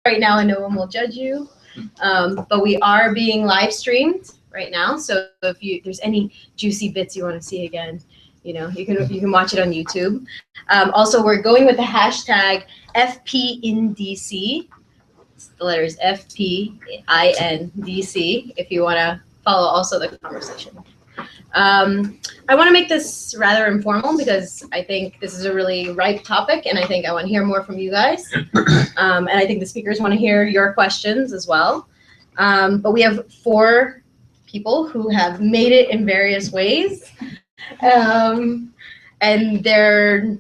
right now and no one will judge you. But we are being live streamed right now. So if there's any juicy bits you want to see again, you can watch it on YouTube. Also, we're going with the hashtag FPInDC. The letters FPINDC if you want to follow also the conversation. I want to make this rather informal because I think this is a really ripe topic and I think I want to hear more from you guys. And I think the speakers want to hear your questions as well. But we have 4 people who have made it in various ways. And they're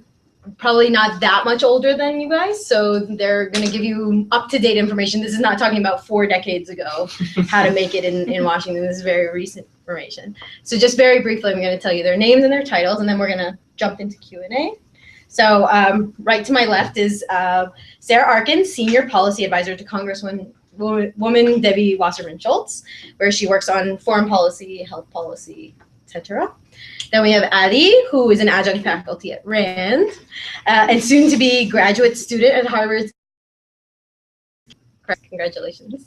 probably not that much older than you guys, so they're going to give you up-to-date information. This is not talking about 4 decades ago, how to make it in Washington. This is very recent information. So just very briefly, I'm going to tell you their names and their titles, and then we're going to jump into Q&A. So right to my left is Sarah Arkin, Senior Policy Advisor to Congresswoman Debbie Wasseman Schultz, where she works on foreign policy, health policy, etc. Then we have Adi, who is an adjunct faculty at Rand, and soon to be graduate student at Harvard. Congratulations.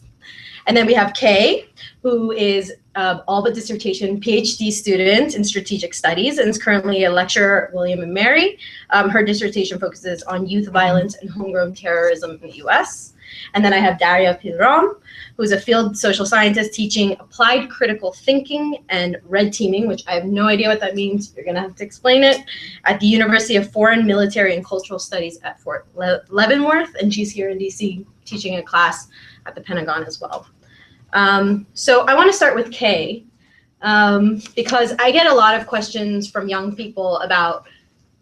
And then we have Kay, who is all but dissertation PhD student in strategic studies and is currently a lecturer at William & Mary. Her dissertation focuses on youth violence and homegrown terrorism in the US. And then I have Darya Pilram, who's a field social scientist teaching applied critical thinking and red teaming, which I have no idea what that means. You're going to have to explain it, at the University of Foreign, Military, and Cultural Studies at Fort Leavenworth. And she's here in DC teaching a class at the Pentagon as well. So I want to start with Kay, because I get a lot of questions from young people about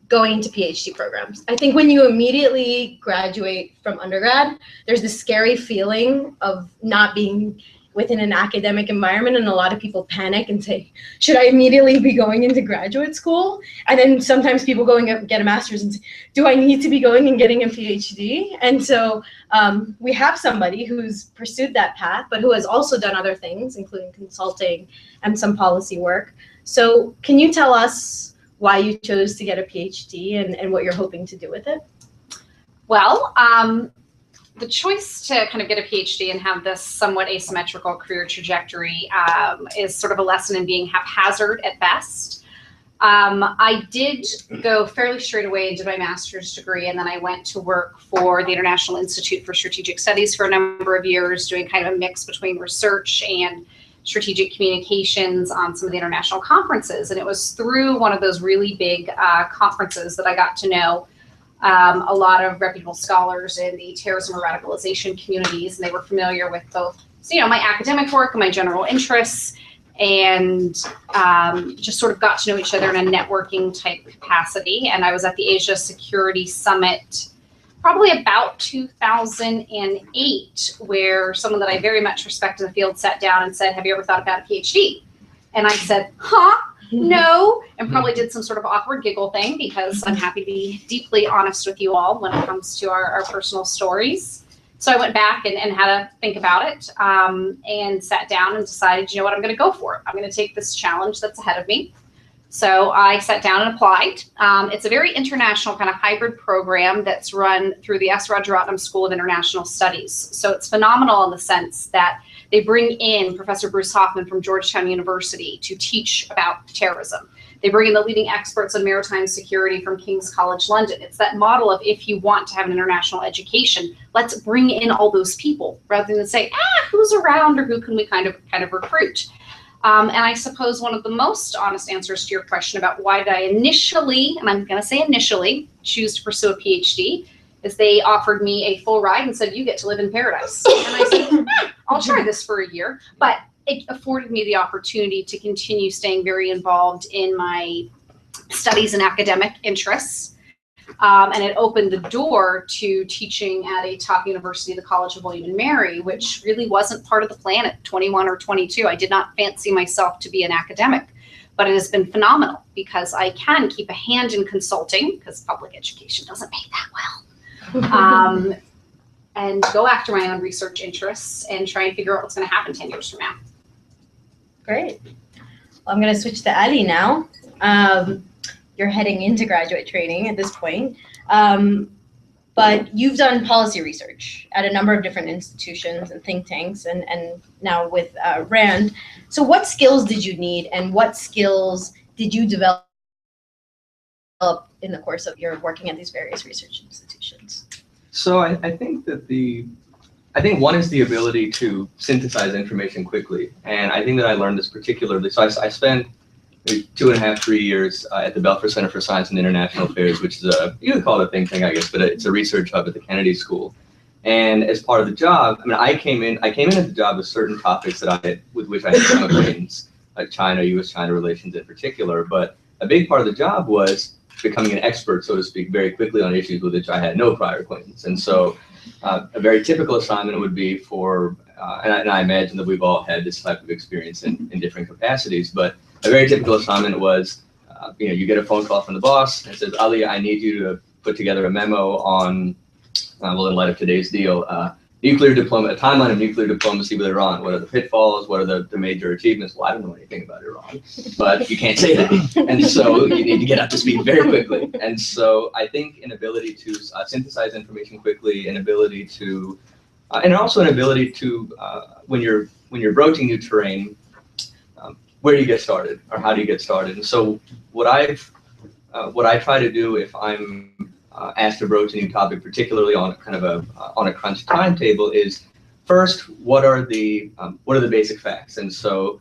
going into PhD programs. I think when you immediately graduate from undergrad, there's this scary feeling of not being within an academic environment, and a lot of people panic and say, should I immediately be going into graduate school? And then sometimes people go and get a master's and say, do I need to be going and getting a PhD? And so we have somebody who's pursued that path, but who has also done other things, including consulting and some policy work. So can you tell us why you chose to get a PhD and what you're hoping to do with it? Well, the choice to kind of get a PhD and have this somewhat asymmetrical career trajectory is sort of a lesson in being haphazard at best. I did go fairly straight away and did my master's degree, and then I went to work for the International Institute for Strategic Studies for a number of years, doing kind of a mix between research and strategic communications on some of the international conferences. And it was through one of those really big conferences that I got to know a lot of reputable scholars in the terrorism or radicalization communities, and they were familiar with both, my academic work and my general interests, and just sort of got to know each other in a networking type capacity. And I was at the Asia Security Summit probably about 2008, where someone that I very much respect in the field sat down and said, have you ever thought about a PhD? And I said, no, and probably did some sort of awkward giggle thing, because I'm happy to be deeply honest with you all when it comes to our personal stories. So I went back and had to think about it, and sat down and decided, you know what, I'm going to go for it. I'm going to take this challenge that's ahead of me. So I sat down and applied. It's a very international kind of hybrid program that's run through the S. Rajaratnam School of International Studies. So it's phenomenal in the sense that they bring in Professor Bruce Hoffman from Georgetown University to teach about terrorism. They bring in the leading experts on maritime security from King's College London. It's that model of, if you want to have an international education, let's bring in all those people rather than say, who's around or who can we kind of recruit. And I suppose one of the most honest answers to your question about why did I initially, and I'm going to say initially, choose to pursue a PhD is they offered me a full ride and said, you get to live in paradise. And I said, I'll try this for a year. But it afforded me the opportunity to continue staying very involved in my studies and academic interests. And it opened the door to teaching at a top university, the College of William & Mary, which really wasn't part of the plan at 21 or 22. I did not fancy myself to be an academic, but it has been phenomenal because I can keep a hand in consulting, because public education doesn't pay that well, and go after my own research interests and try and figure out what's going to happen 10 years from now. Great. Well, I'm going to switch to Ali now. You're heading into graduate training at this point. but you've done policy research at a number of different institutions and think tanks, and now with RAND. So what skills did you need, and what skills did you develop in the course of your working at these various research institutions? So I think that I think one is the ability to synthesize information quickly. And I think that I learned this particularly. So I spent maybe 2.5, 3 years at the Belfer Center for Science and International Affairs, which is you could call it a think tank, I guess, but it's a research hub at the Kennedy School. And as part of the job, I mean, I came in at the job with certain topics with which I had some acquaintance, like China, U.S.-China relations in particular. But a big part of the job was becoming an expert, so to speak, very quickly on issues with which I had no prior acquaintance. And so a very typical assignment would be for, and I imagine that we've all had this type of experience in different capacities, but a very typical assignment was, you get a phone call from the boss and says, Ali, I need you to put together a memo on, well, in light of today's deal, nuclear diplomacy, a timeline of nuclear diplomacy with Iran. What are the pitfalls? What are the major achievements? Well, I don't know anything about Iran, but you can't say that. And so you need to get up to speed very quickly. And so I think an ability to synthesize information quickly, an ability to, and also an ability to, when you're broaching new terrain, where do you get started, or how do you get started? And so what I try to do if I'm asked to broach a new topic, particularly on kind of on a crunch timetable, is first, what are the basic facts? And so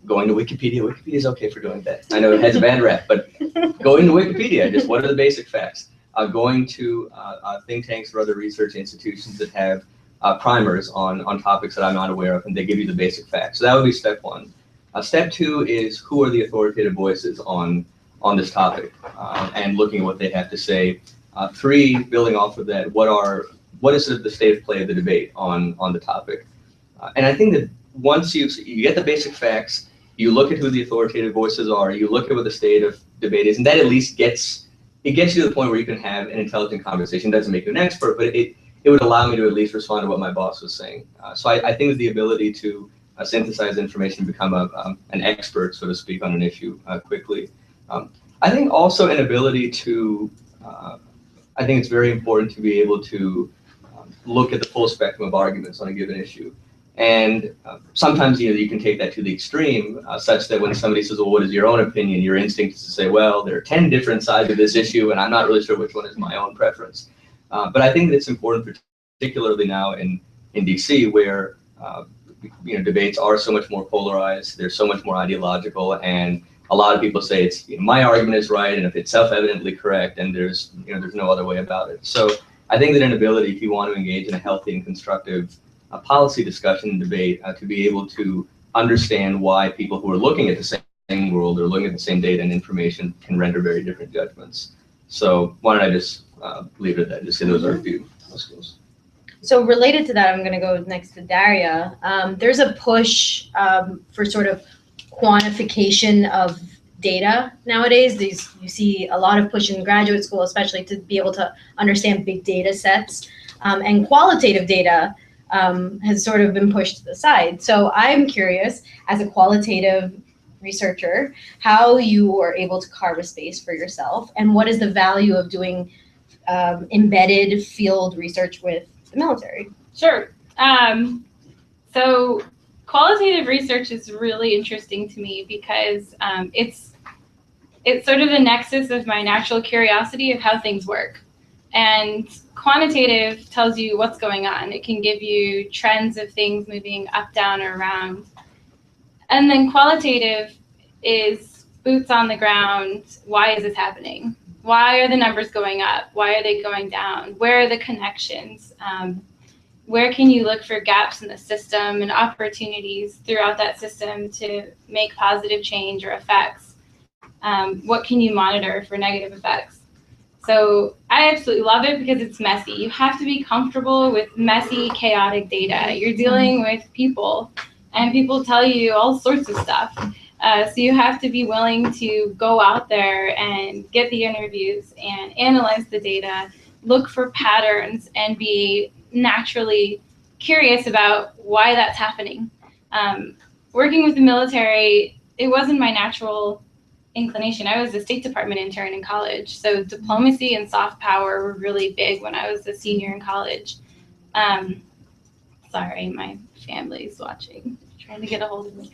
going to Wikipedia is okay for doing that. I know it has a bad rap, but going to Wikipedia, just what are the basic facts? Going to think tanks or other research institutions that have primers on topics that I'm not aware of, and they give you the basic facts. So that would be step one. Step two is, who are the authoritative voices on this topic, and looking at what they have to say. Three, building off of that, what is the state of play of the debate on the topic? And I think that once you get the basic facts, you look at who the authoritative voices are, you look at what the state of debate is, and that at least gets you to the point where you can have an intelligent conversation. It doesn't make you an expert, but it would allow me to at least respond to what my boss was saying. So I think that the ability to synthesize information, become an expert, so to speak, on an issue quickly. I think also an ability to, I think it's very important to be able to look at the full spectrum of arguments on a given issue. And sometimes you can take that to the extreme, such that when somebody says, well, what is your own opinion? Your instinct is to say, well, there are 10 different sides of this issue, and I'm not really sure which one is my own preference. But I think that it's important, particularly now in DC, where debates are so much more polarized, they're so much more ideological, and a lot of people say it's my argument is right, and if it's self-evidently correct, and there's no other way about it. So I think that an ability, if you want to engage in a healthy and constructive policy discussion and debate, to be able to understand why people who are looking at the same world or looking at the same data and information can render very different judgments. So why don't I just leave it at that? Just say those are a few skills. So related to that, I'm going to go next to Darya. There's a push for sort of quantification of data nowadays. You see a lot of push in graduate school, especially to be able to understand big data sets, and qualitative data has sort of been pushed to the side. So I'm curious, as a qualitative researcher, how you are able to carve a space for yourself, and what is the value of doing embedded field research with the military? Sure. So qualitative research is really interesting to me because it's sort of the nexus of my natural curiosity of how things work. And quantitative tells you what's going on. It can give you trends of things moving up, down, or around. And then qualitative is boots on the ground. Why is this happening? Why are the numbers going up? Why are they going down? Where are the connections? Where can you look for gaps in the system and opportunities throughout that system to make positive change or effects? What can you monitor for negative effects? So I absolutely love it because it's messy. You have to be comfortable with messy, chaotic data. You're dealing with people, and people tell you all sorts of stuff. So you have to be willing to go out there and get the interviews and analyze the data, look for patterns, and be naturally curious about why that's happening. Working with the military, it wasn't my natural inclination. I was a State Department intern in college, so diplomacy and soft power were really big when I was a senior in college. Sorry, my family's watching, trying to get a hold of me.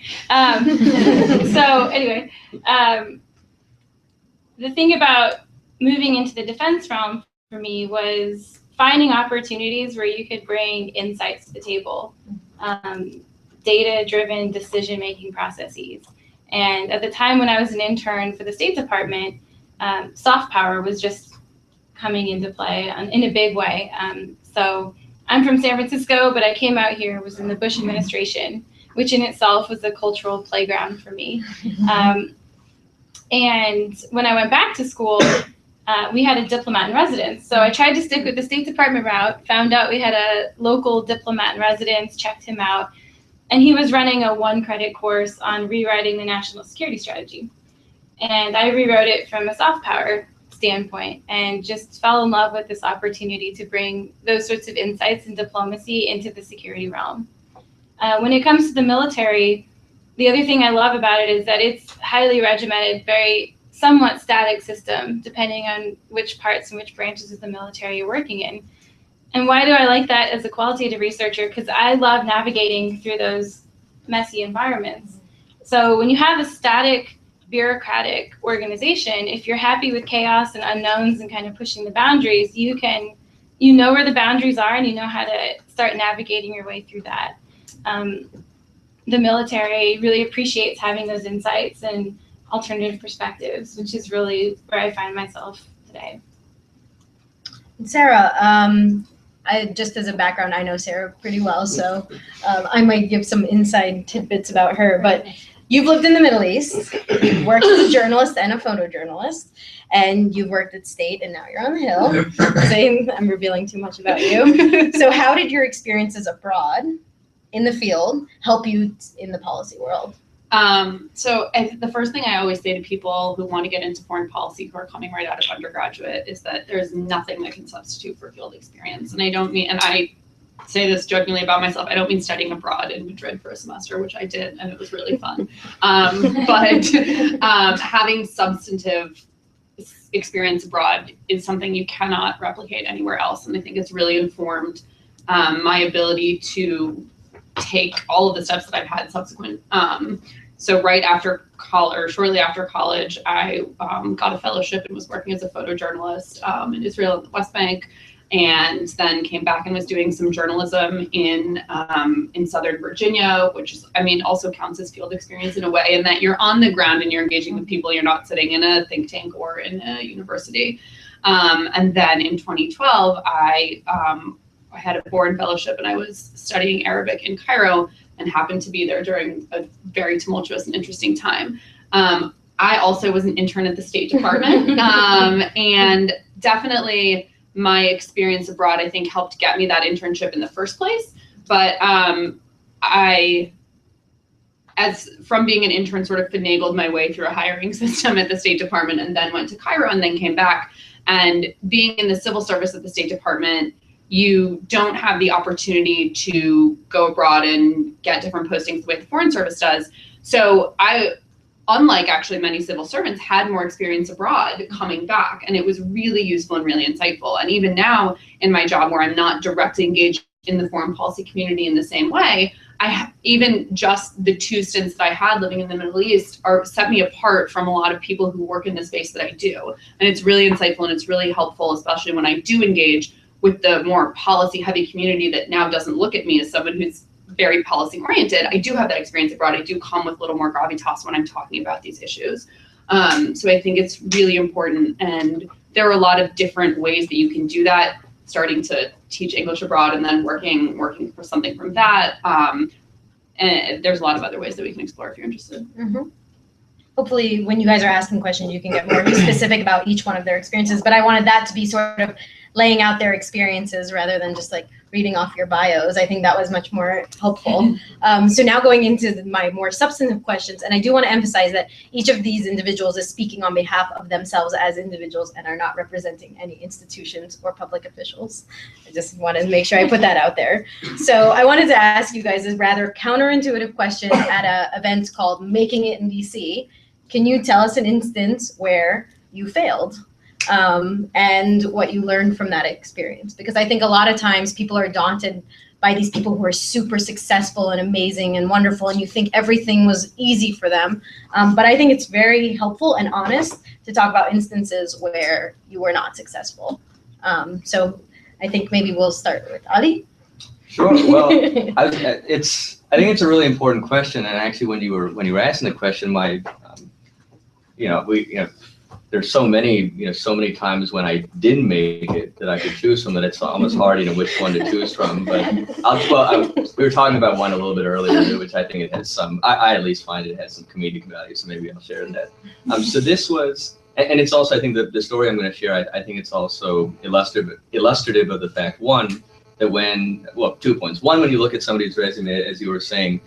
So anyway, the thing about moving into the defense realm for me was finding opportunities where you could bring insights to the table, data-driven decision-making processes. And at the time when I was an intern for the State Department, soft power was just coming into play in a big way. So I'm from San Francisco, but I came out here, was in the Bush administration, which in itself was a cultural playground for me. And when I went back to school, we had a diplomat in residence. So I tried to stick with the State Department route, found out we had a local diplomat in residence, checked him out, and he was running a 1-credit course on rewriting the national security strategy. And I rewrote it from a soft power standpoint and just fell in love with this opportunity to bring those sorts of insights and diplomacy into the security realm. When it comes to the military, the other thing I love about it is that it's highly regimented, very somewhat static system, depending on which parts and which branches of the military you're working in. And why do I like that as a qualitative researcher? Because I love navigating through those messy environments. So when you have a static, bureaucratic organization, if you're happy with chaos and unknowns and kind of pushing the boundaries, you know where the boundaries are and you know how to start navigating your way through that. The military really appreciates having those insights and alternative perspectives, which is really where I find myself today. Sarah, just as a background, I know Sarah pretty well, so I might give some inside tidbits about her, but you've lived in the Middle East, you've worked as a journalist and a photojournalist, and you've worked at State, and now you're on the Hill. Same, I'm revealing too much about you. So how did your experiences abroad in the field help you in the policy world? So the first thing I always say to people who want to get into foreign policy who are coming right out of undergraduate is that there's nothing that can substitute for field experience. And I say this jokingly about myself, I don't mean studying abroad in Madrid for a semester, which I did, and it was really fun. But having substantive experience abroad is something you cannot replicate anywhere else. And I think it's really informed my ability to take all of the steps that I've had subsequent. So right after college, or shortly after college, I got a fellowship and was working as a photojournalist in Israel and the West Bank, and then came back and was doing some journalism in Southern Virginia, which is, also counts as field experience in a way, in that you're on the ground and you're engaging with people. You're not sitting in a think tank or in a university. And then in 2012, I had a foreign fellowship and I was studying Arabic in Cairo and happened to be there during a very tumultuous and interesting time. I also was an intern at the State Department, and definitely my experience abroad, I think, helped get me that internship in the first place. But from being an intern, sort of finagled my way through a hiring system at the State Department, and then went to Cairo and then came back. And being in the civil service at the State Department, you don't have the opportunity to go abroad and get different postings the way the Foreign Service does. So I, unlike actually many civil servants, had more experience abroad coming back, and it was really useful and really insightful. And even now in my job, where I'm not directly engaged in the foreign policy community in the same way, even just the 2 stints that I had living in the Middle East set me apart from a lot of people who work in the space that I do. And it's really insightful and it's really helpful, especially when I do engage with the more policy-heavy community that now doesn't look at me as someone who's very policy-oriented. I do have that experience abroad. I do come with a little more gravitas when I'm talking about these issues. So I think it's really important, and there are a lot of different ways that you can do that, starting to teach English abroad and then working for something from that. And there's a lot of other ways that we can explore if you're interested. Mm-hmm. Hopefully when you guys are asking questions, you can get more specific about each one of their experiences, but I wanted that to be sort of laying out their experiences rather than just like reading off your bios. I think that was much more helpful. So now going into my more substantive questions, and I do want to emphasize that each of these individuals is speaking on behalf of themselves as individuals and are not representing any institutions or public officials. I just wanted to make sure I put that out there. So I wanted to ask you guys a rather counterintuitive question at an event called Making It in DC. can you tell us an instance where you failed and what you learned from that experience? Because I think a lot of times people are daunted by these people who are super successful and amazing and wonderful, and you think everything was easy for them. But I think it's very helpful and honest to talk about instances where you were not successful. So I think maybe we'll start with Ali. Sure. Well, I think it's a really important question, and actually, when you were asking the question, there's so many times when I didn't make it that I could choose from that it's almost hard, which one to choose from. But we were talking about one a little bit earlier, which I think it has some. I at least find it has some comedic value, so maybe I'll share that. So this was. And it's also, I think, the story I'm going to share, I think it's also illustrative of the fact, one, that 2 points. One, when you look at somebody's resume, as you were saying,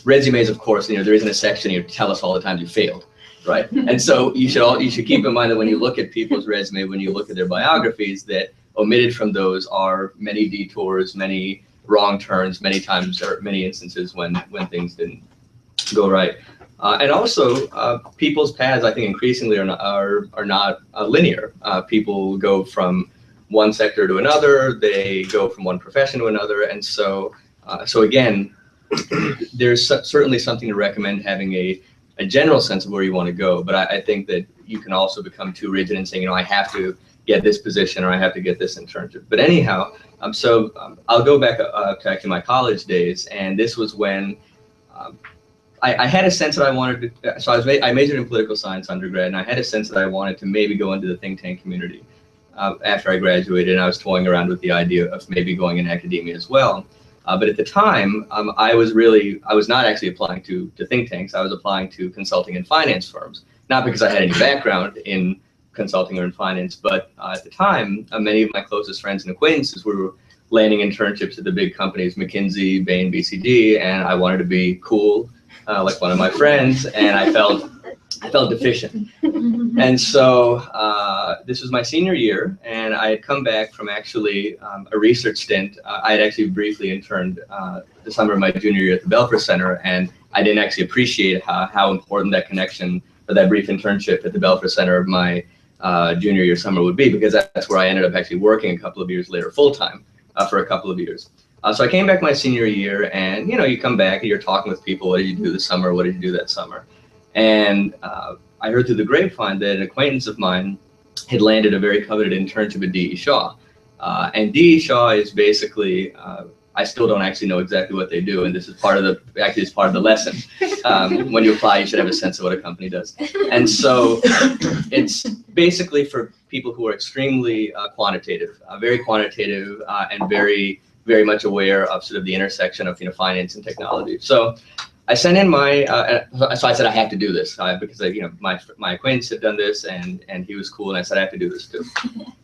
resumes, of course, there isn't a section you tell us all the time you failed, right? And so you should keep in mind that when you look at people's resume, when you look at their biographies, that omitted from those are many detours, many wrong turns, many times or many instances when things didn't go right. And also, people's paths, I think, increasingly are not linear. People go from one sector to another. They go from one profession to another. And so again, there's certainly something to recommend having a general sense of where you want to go. But I think that you can also become too rigid in saying, I have to get this position or I have to get this internship. But anyhow, I'll go back to actually my college days, and this was when. I had a sense that I wanted to, so I majored in political science undergrad, and I had a sense that I wanted to maybe go into the think tank community after I graduated, and I was toying around with the idea of maybe going in academia as well. But at the time, I was not actually applying to think tanks. I was applying to consulting and finance firms, not because I had any background in consulting or in finance, but at the time, many of my closest friends and acquaintances were landing internships at the big companies, McKinsey, Bain, BCG, and I wanted to be cool. Like one of my friends, and I felt deficient. And so this was my senior year, and I had come back from actually a research stint. I had actually briefly interned the summer of my junior year at the Belfer Center, and I didn't actually appreciate how important that connection or that brief internship at the Belfer Center of my junior year summer would be, because that's where I ended up actually working a couple of years later full-time for a couple of years. So I came back my senior year, and you come back and you're talking with people. What did you do this summer? What did you do that summer? And I heard through the grapevine that an acquaintance of mine had landed a very coveted internship at D.E. Shaw. And D.E. Shaw is basically, I still don't actually know exactly what they do, and this is part of the lesson. When you apply, you should have a sense of what a company does. And so it's basically for people who are extremely quantitative, and very much aware of sort of the intersection of finance and technology. So I sent in so I said I have to do this because my acquaintance had done this and he was cool, and I said I have to do this too.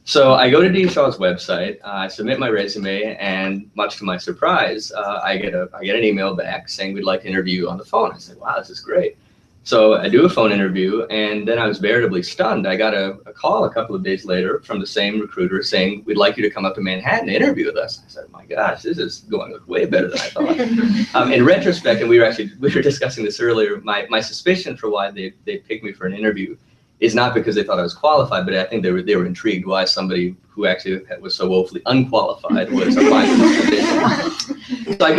So I go to D. Shaw's website, I submit my resume, and much to my surprise, I get an email back saying we'd like to interview you on the phone. I said, wow, this is great. So I do a phone interview, and then I was veritably stunned. I got a call a couple of days later from the same recruiter saying, we'd like you to come up to Manhattan to interview with us. I said, my gosh, this is going way better than I thought. In retrospect, and we were discussing this earlier, my suspicion for why they picked me for an interview is not because they thought I was qualified, but I think they were intrigued why somebody who actually was so woefully unqualified was applying for this position. So I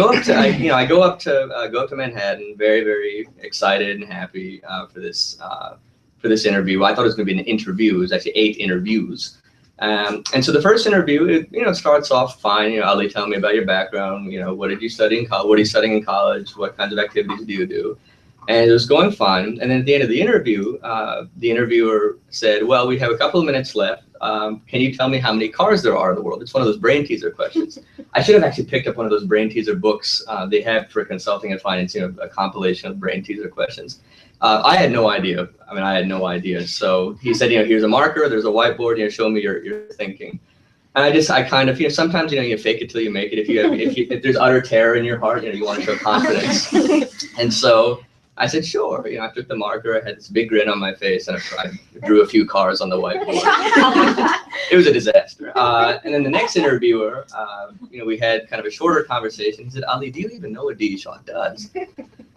go up to Manhattan, very, very excited and happy for this interview. I thought it was going to be an interview. It was actually 8 interviews. And so the first interview, it starts off fine. Ali, tell me about your background. What did you study in college? What are you studying in college? What kinds of activities do you do? And it was going fine. And then at the end of the interview, the interviewer said, well, we have a couple of minutes left. Can you tell me how many cars there are in the world? It's one of those brain teaser questions. I should have actually picked up one of those brain teaser books they have for consulting and finance, a compilation of brain teaser questions. I had no idea. I had no idea. So he said, here's a marker, there's a whiteboard, show me your thinking. And I kind of, sometimes, you fake it till you make it. If there's utter terror in your heart, you want to show confidence. And so I said, sure. I took the marker, I had this big grin on my face, and I drew a few cars on the whiteboard. It was a disaster. And then the next interviewer, we had kind of a shorter conversation. He said, Ali, do you even know what D. Shaw does?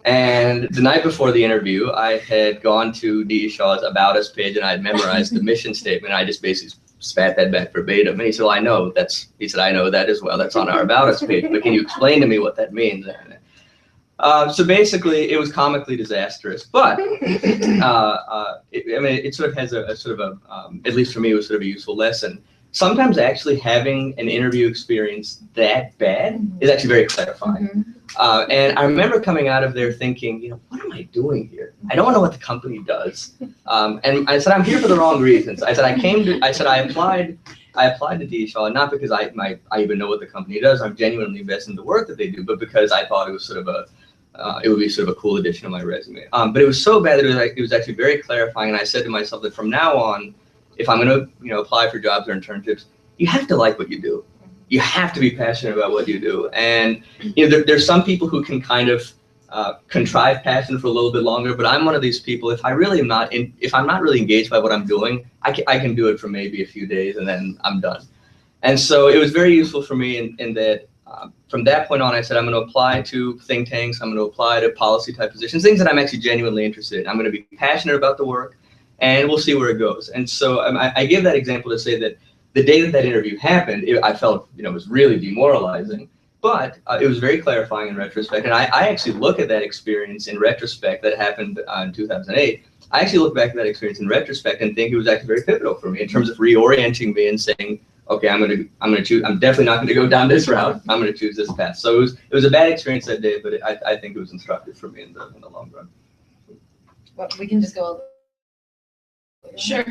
And the night before the interview, I had gone to D.E. Shaw's About Us page, and I had memorized the mission statement. I just basically spat that back verbatim. And he said, well, I know that as well. That's on our About Us page. But can you explain to me what that means? So basically, it was comically disastrous. But it sort of has a at least for me, it was sort of a useful lesson. Sometimes actually having an interview experience that bad is actually very clarifying. And I remember coming out of there thinking, what am I doing here? I don't know what the company does. And I said, I'm here for the wrong reasons. I said, I applied to D.E. Shaw, not because I even know what the company does. I'm genuinely invested in the work that they do, but because I thought it was it would be sort of a cool addition to my resume. But it was so bad that it was actually very clarifying. And I said to myself that from now on, if I'm going to apply for jobs or internships, you have to like what you do. You have to be passionate about what you do. And there's some people who can kind of contrive passion for a little bit longer, but I'm one of these people. If I'm not really engaged by what I'm doing, I can do it for maybe a few days and then I'm done. And so it was very useful for me in that from that point on, I said I'm going to apply to think tanks. I'm going to apply to policy type positions, things that I'm actually genuinely interested in. I'm going to be passionate about the work, and we'll see where it goes. And so I give that example to say that the day that interview happened, I felt it was really demoralizing, but it was very clarifying in retrospect. And I actually look at that experience in retrospect that happened in 2008. I actually look back at that experience in retrospect and think it was actually very pivotal for me in terms of reorienting me and saying, okay, I'm definitely not going to go down this route. I'm going to choose this path. So it was a bad experience that day, but I think it was instructive for me in the long run. Well, we can just go. Sure.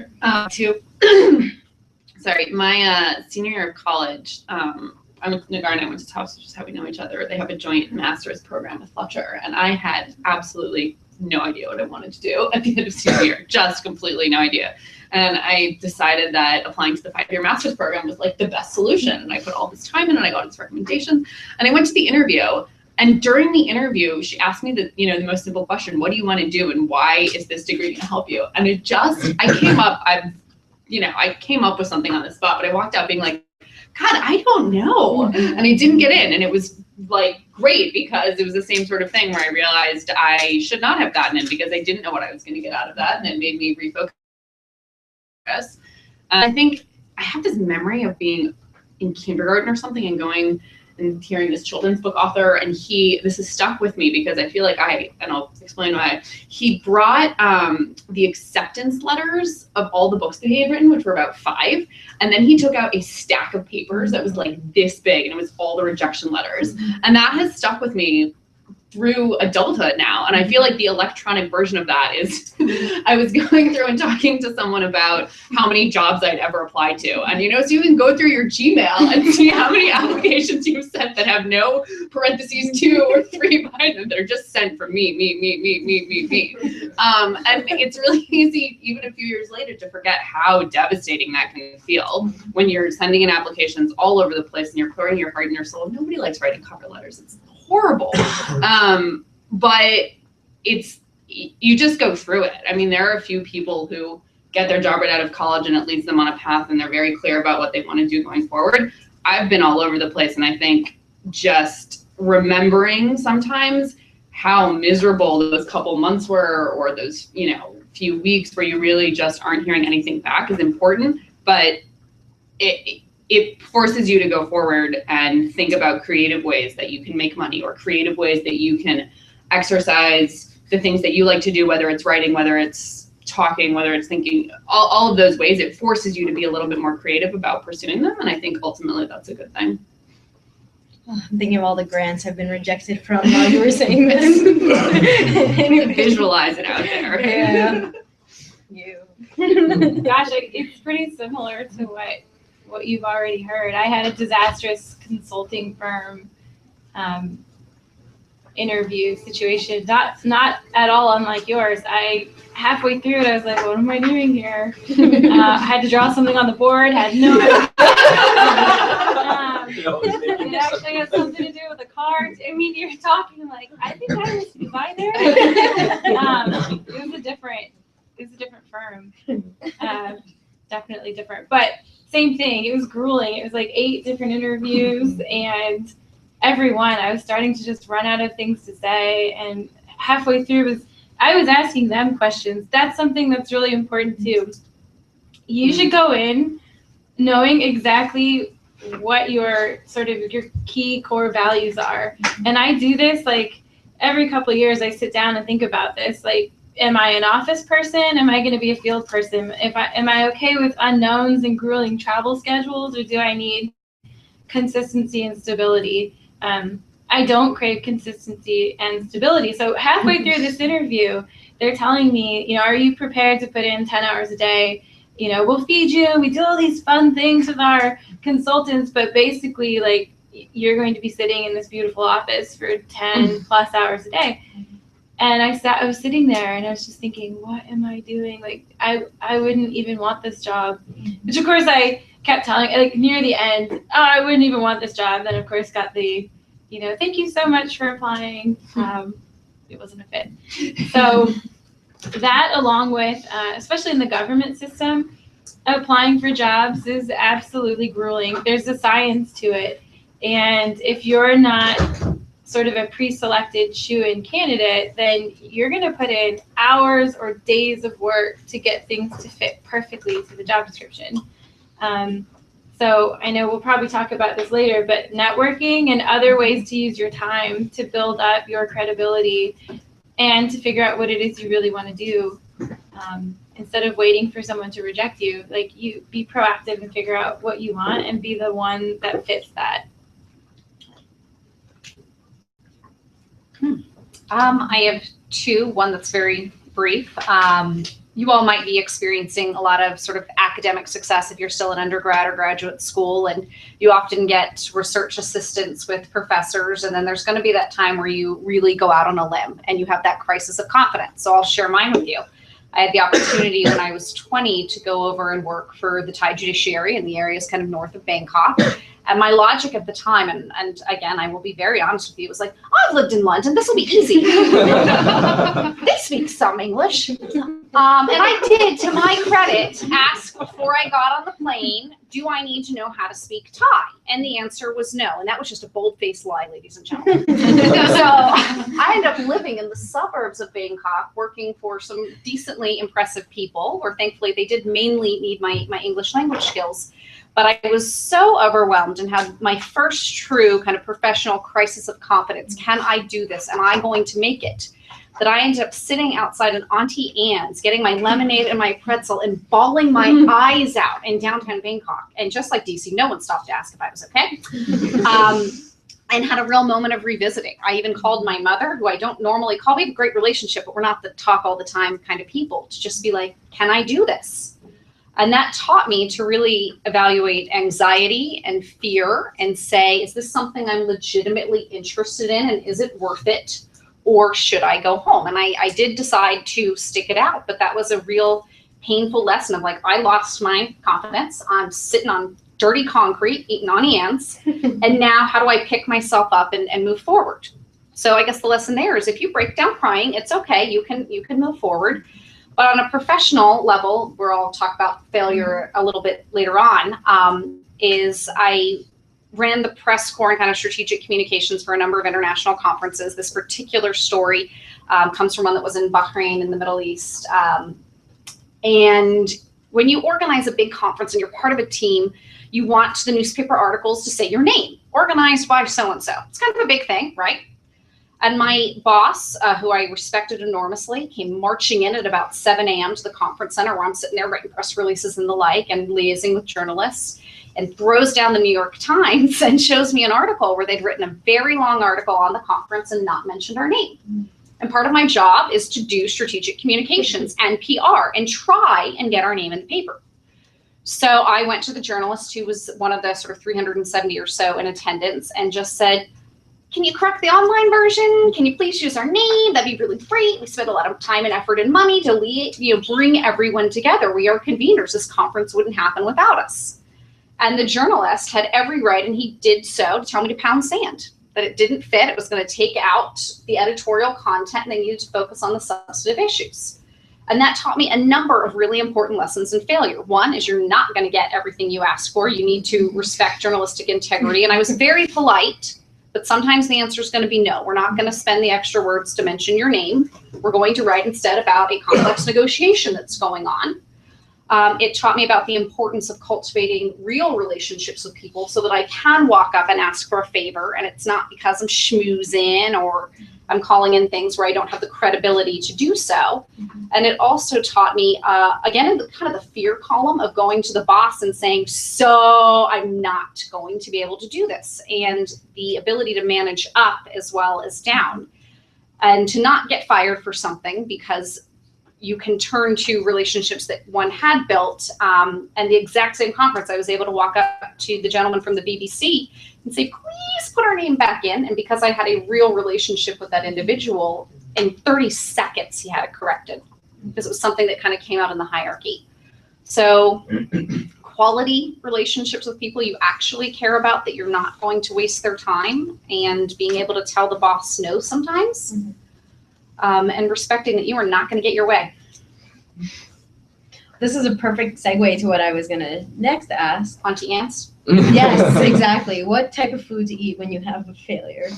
Sorry, my senior year of college, I went to Negar and I went to Tufts, which is how we know each other. They have a joint master's program with Fletcher, and I had absolutely no idea what I wanted to do at the end of senior year, just completely no idea. And I decided that applying to the 5-year master's program was like the best solution. And I put all this time in and I got its recommendations. And I went to the interview. And during the interview, she asked me the most simple question, what do you want to do? And why is this degree going to help you? And I came up with something on the spot, but I walked out being like, God, I don't know. And I didn't get in. And it was like great because it was the same sort of thing where I realized I should not have gotten in because I didn't know what I was going to get out of that. And it made me refocus. I think I have this memory of being in kindergarten or something and going and hearing this children's book author, and this has stuck with me because I feel like and I'll explain why, he brought the acceptance letters of all the books that he had written, which were about 5, and then he took out a stack of papers that was like this big, and it was all the rejection letters, and that has stuck with me through adulthood now. And I feel like the electronic version of that is I was going through and talking to someone about how many jobs I'd ever applied to. And so you can go through your Gmail and see how many applications you've sent that have no parentheses 2 or 3 behind them that are just sent from me. And it's really easy, even a few years later, to forget how devastating that can feel when you're sending in applications all over the place and you're pouring your heart and your soul. Nobody likes writing cover letters. It's horrible. But you just go through it. I mean, there are a few people who get their job right out of college and it leads them on a path and they're very clear about what they want to do going forward. I've been all over the place, and I think just remembering sometimes how miserable those couple months were, or those, few weeks where you really just aren't hearing anything back is important, but it forces you to go forward and think about creative ways that you can make money, or creative ways that you can exercise the things that you like to do, whether it's writing, whether it's talking, whether it's thinking, all of those ways. It forces you to be a little bit more creative about pursuing them. And I think ultimately that's a good thing. I'm thinking of all the grants I've been rejected from while you were saying this. Visualize it out there. Yeah. Gosh, it's pretty similar to what you've already heard. I had a disastrous consulting firm interview situation, not at all unlike yours. Halfway through it, I was like, what am I doing here? I had to draw something on the board, had no idea. It actually has something to do with the cards. I mean, you're talking like, I think I was by there. It was a different firm. Definitely different, but same thing. It was grueling. It was like 8 different interviews, and every one I was starting to just run out of things to say, and halfway through I was asking them questions. That's something that's really important too. You should go in knowing exactly what your key core values are. And I do this like every couple of years. I sit down and think about this. Like, am I an office person? Am I going to be a field person? Am I okay with unknowns and grueling travel schedules, or do I need consistency and stability? I don't crave consistency and stability. So halfway through this interview, they're telling me, are you prepared to put in 10 hours a day? We'll feed you. We do all these fun things with our consultants, but basically, like, you're going to be sitting in this beautiful office for 10 plus hours a day. And I was sitting there and I was just thinking, what am I doing? Like, I wouldn't even want this job. Which, of course, I kept telling, like, near the end, I wouldn't even want this job. Then, of course, got the, thank you so much for applying. It wasn't a fit. So that, along with, especially in the government system, applying for jobs is absolutely grueling. There's a science to it. And if you're not sort of a pre-selected shoe-in candidate, then you're going to put in hours or days of work to get things to fit perfectly to the job description. So I know we'll probably talk about this later, but networking and other ways to use your time to build up your credibility and to figure out what it is you really want to do, instead of waiting for someone to reject you. Like, you be proactive and figure out what you want and be the one that fits that. I have two, one that's very brief. You all might be experiencing a lot of sort of academic success if you're still in undergrad or graduate school, and you often get research assistants with professors, and then there's going to be that time where you really go out on a limb and you have that crisis of confidence. So I'll share mine with you. I had the opportunity when I was 20 to go over and work for the Thai judiciary in the areas kind of north of Bangkok. And my logic at the time, and again, I will be very honest with you, was like, I've lived in London, this will be easy. They speak some English. And I did, to my credit, ask before I got on the plane, do I need to know how to speak Thai? And the answer was no. And that was just a bold-faced lie, ladies and gentlemen. So I ended up living in the suburbs of Bangkok, working for some decently impressive people, where thankfully they did mainly need my English language skills. But I was so overwhelmed and had my first true kind of professional crisis of confidence. Can I do this? Am I going to make it? That I ended up sitting outside an Auntie Anne's, getting my lemonade and my pretzel and bawling my eyes out in downtown Bangkok. And just like DC, no one stopped to ask if I was okay. And had a real moment of revisiting. I even called my mother, who I don't normally call. We have a great relationship, but we're not the talk all the time kind of people, to just be like, can I do this? And that taught me to really evaluate anxiety and fear and say, is this something I'm legitimately interested in, and is it worth it, or should I go home? And I did decide to stick it out, but that was a real painful lesson of like, I lost my confidence. I'm sitting on dirty concrete, eating Auntie Anne's, and now how do I pick myself up and move forward? So I guess the lesson there is, if you break down crying, it's okay. You can move forward. But on a professional level, where I'll talk about failure a little bit later on, is I ran the press corps and kind of strategic communications for a number of international conferences. This particular story comes from one that was in Bahrain in the Middle East. And when you organize a big conference and you're part of a team, you want the newspaper articles to say your name, organized by so-and-so. It's kind of a big thing, right? And my boss, who I respected enormously, came marching in at about 7 a.m. to the conference center, where I'm sitting there writing press releases and the like and liaising with journalists, and throws down the New York Times and shows me an article where they'd written a very long article on the conference and not mentioned our name. And part of my job is to do strategic communications and PR and try and get our name in the paper. So I went to the journalist, who was one of the sort of 370 or so in attendance, and just said, can you correct the online version? Can you please use our name? That'd be really great. We spent a lot of time and effort and money to bring everyone together. We are conveners. This conference wouldn't happen without us. And the journalist had every right, and he did so, to tell me to pound sand, that it didn't fit. It was going to take out the editorial content, and they needed to focus on the substantive issues. And that taught me a number of really important lessons in failure. One is, you're not going to get everything you ask for. You need to respect journalistic integrity. And I was very polite, But sometimes the answer is going to be no. We're not going to spend the extra words to mention your name. We're going to write instead about a complex negotiation that's going on. It taught me about the importance of cultivating real relationships with people so that I can walk up and ask for a favor, and it's not because I'm schmoozing or I'm calling in things where I don't have the credibility to do so. And it also taught me, again, in the kind of the fear column of going to the boss and saying, so I'm not going to be able to do this, and the ability to manage up as well as down, and to not get fired for something because you can turn to relationships that one had built. And the exact same conference, I was able to walk up to the gentleman from the BBC and say, please put our name back in. And because I had a real relationship with that individual, in 30 seconds, he had it corrected because it was something that kind of came out in the hierarchy. So quality relationships with people you actually care about, that you're not going to waste their time, and being able to tell the boss no sometimes. And respecting that you are not going to get your way. This is a perfect segue to what I was going to next ask. Auntie ants? Yes, exactly. What type of food to eat when you have a failure?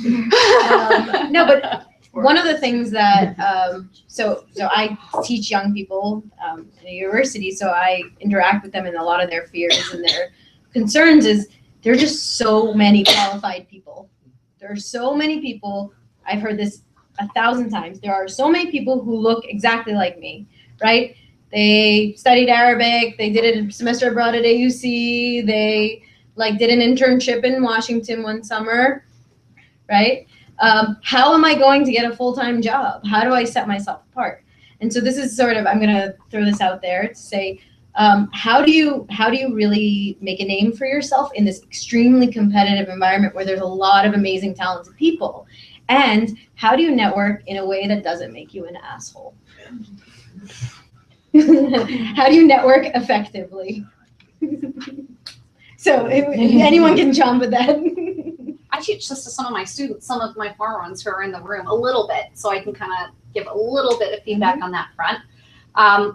No, but one of the things that, so I teach young people in a university, so I interact with them, and a lot of their fears and their concerns is there are just so many qualified people. There are so many people. I've heard this 1,000 times. There are so many people who look exactly like me, right? They studied Arabic, they did a semester abroad at AUC, they did an internship in Washington one summer, right? How am I going to get a full-time job? How do I set myself apart? And so this is sort of, I'm gonna throw this out there to say, how do you really make a name for yourself in this extremely competitive environment where there's a lot of amazing, talented people? And how do you network in a way that doesn't make you an asshole? How do you network effectively? So if anyone can jump with that. I teach this to some of my students, some of my former ones who are in the room, a little bit, so I can kind of give a little bit of feedback on that front.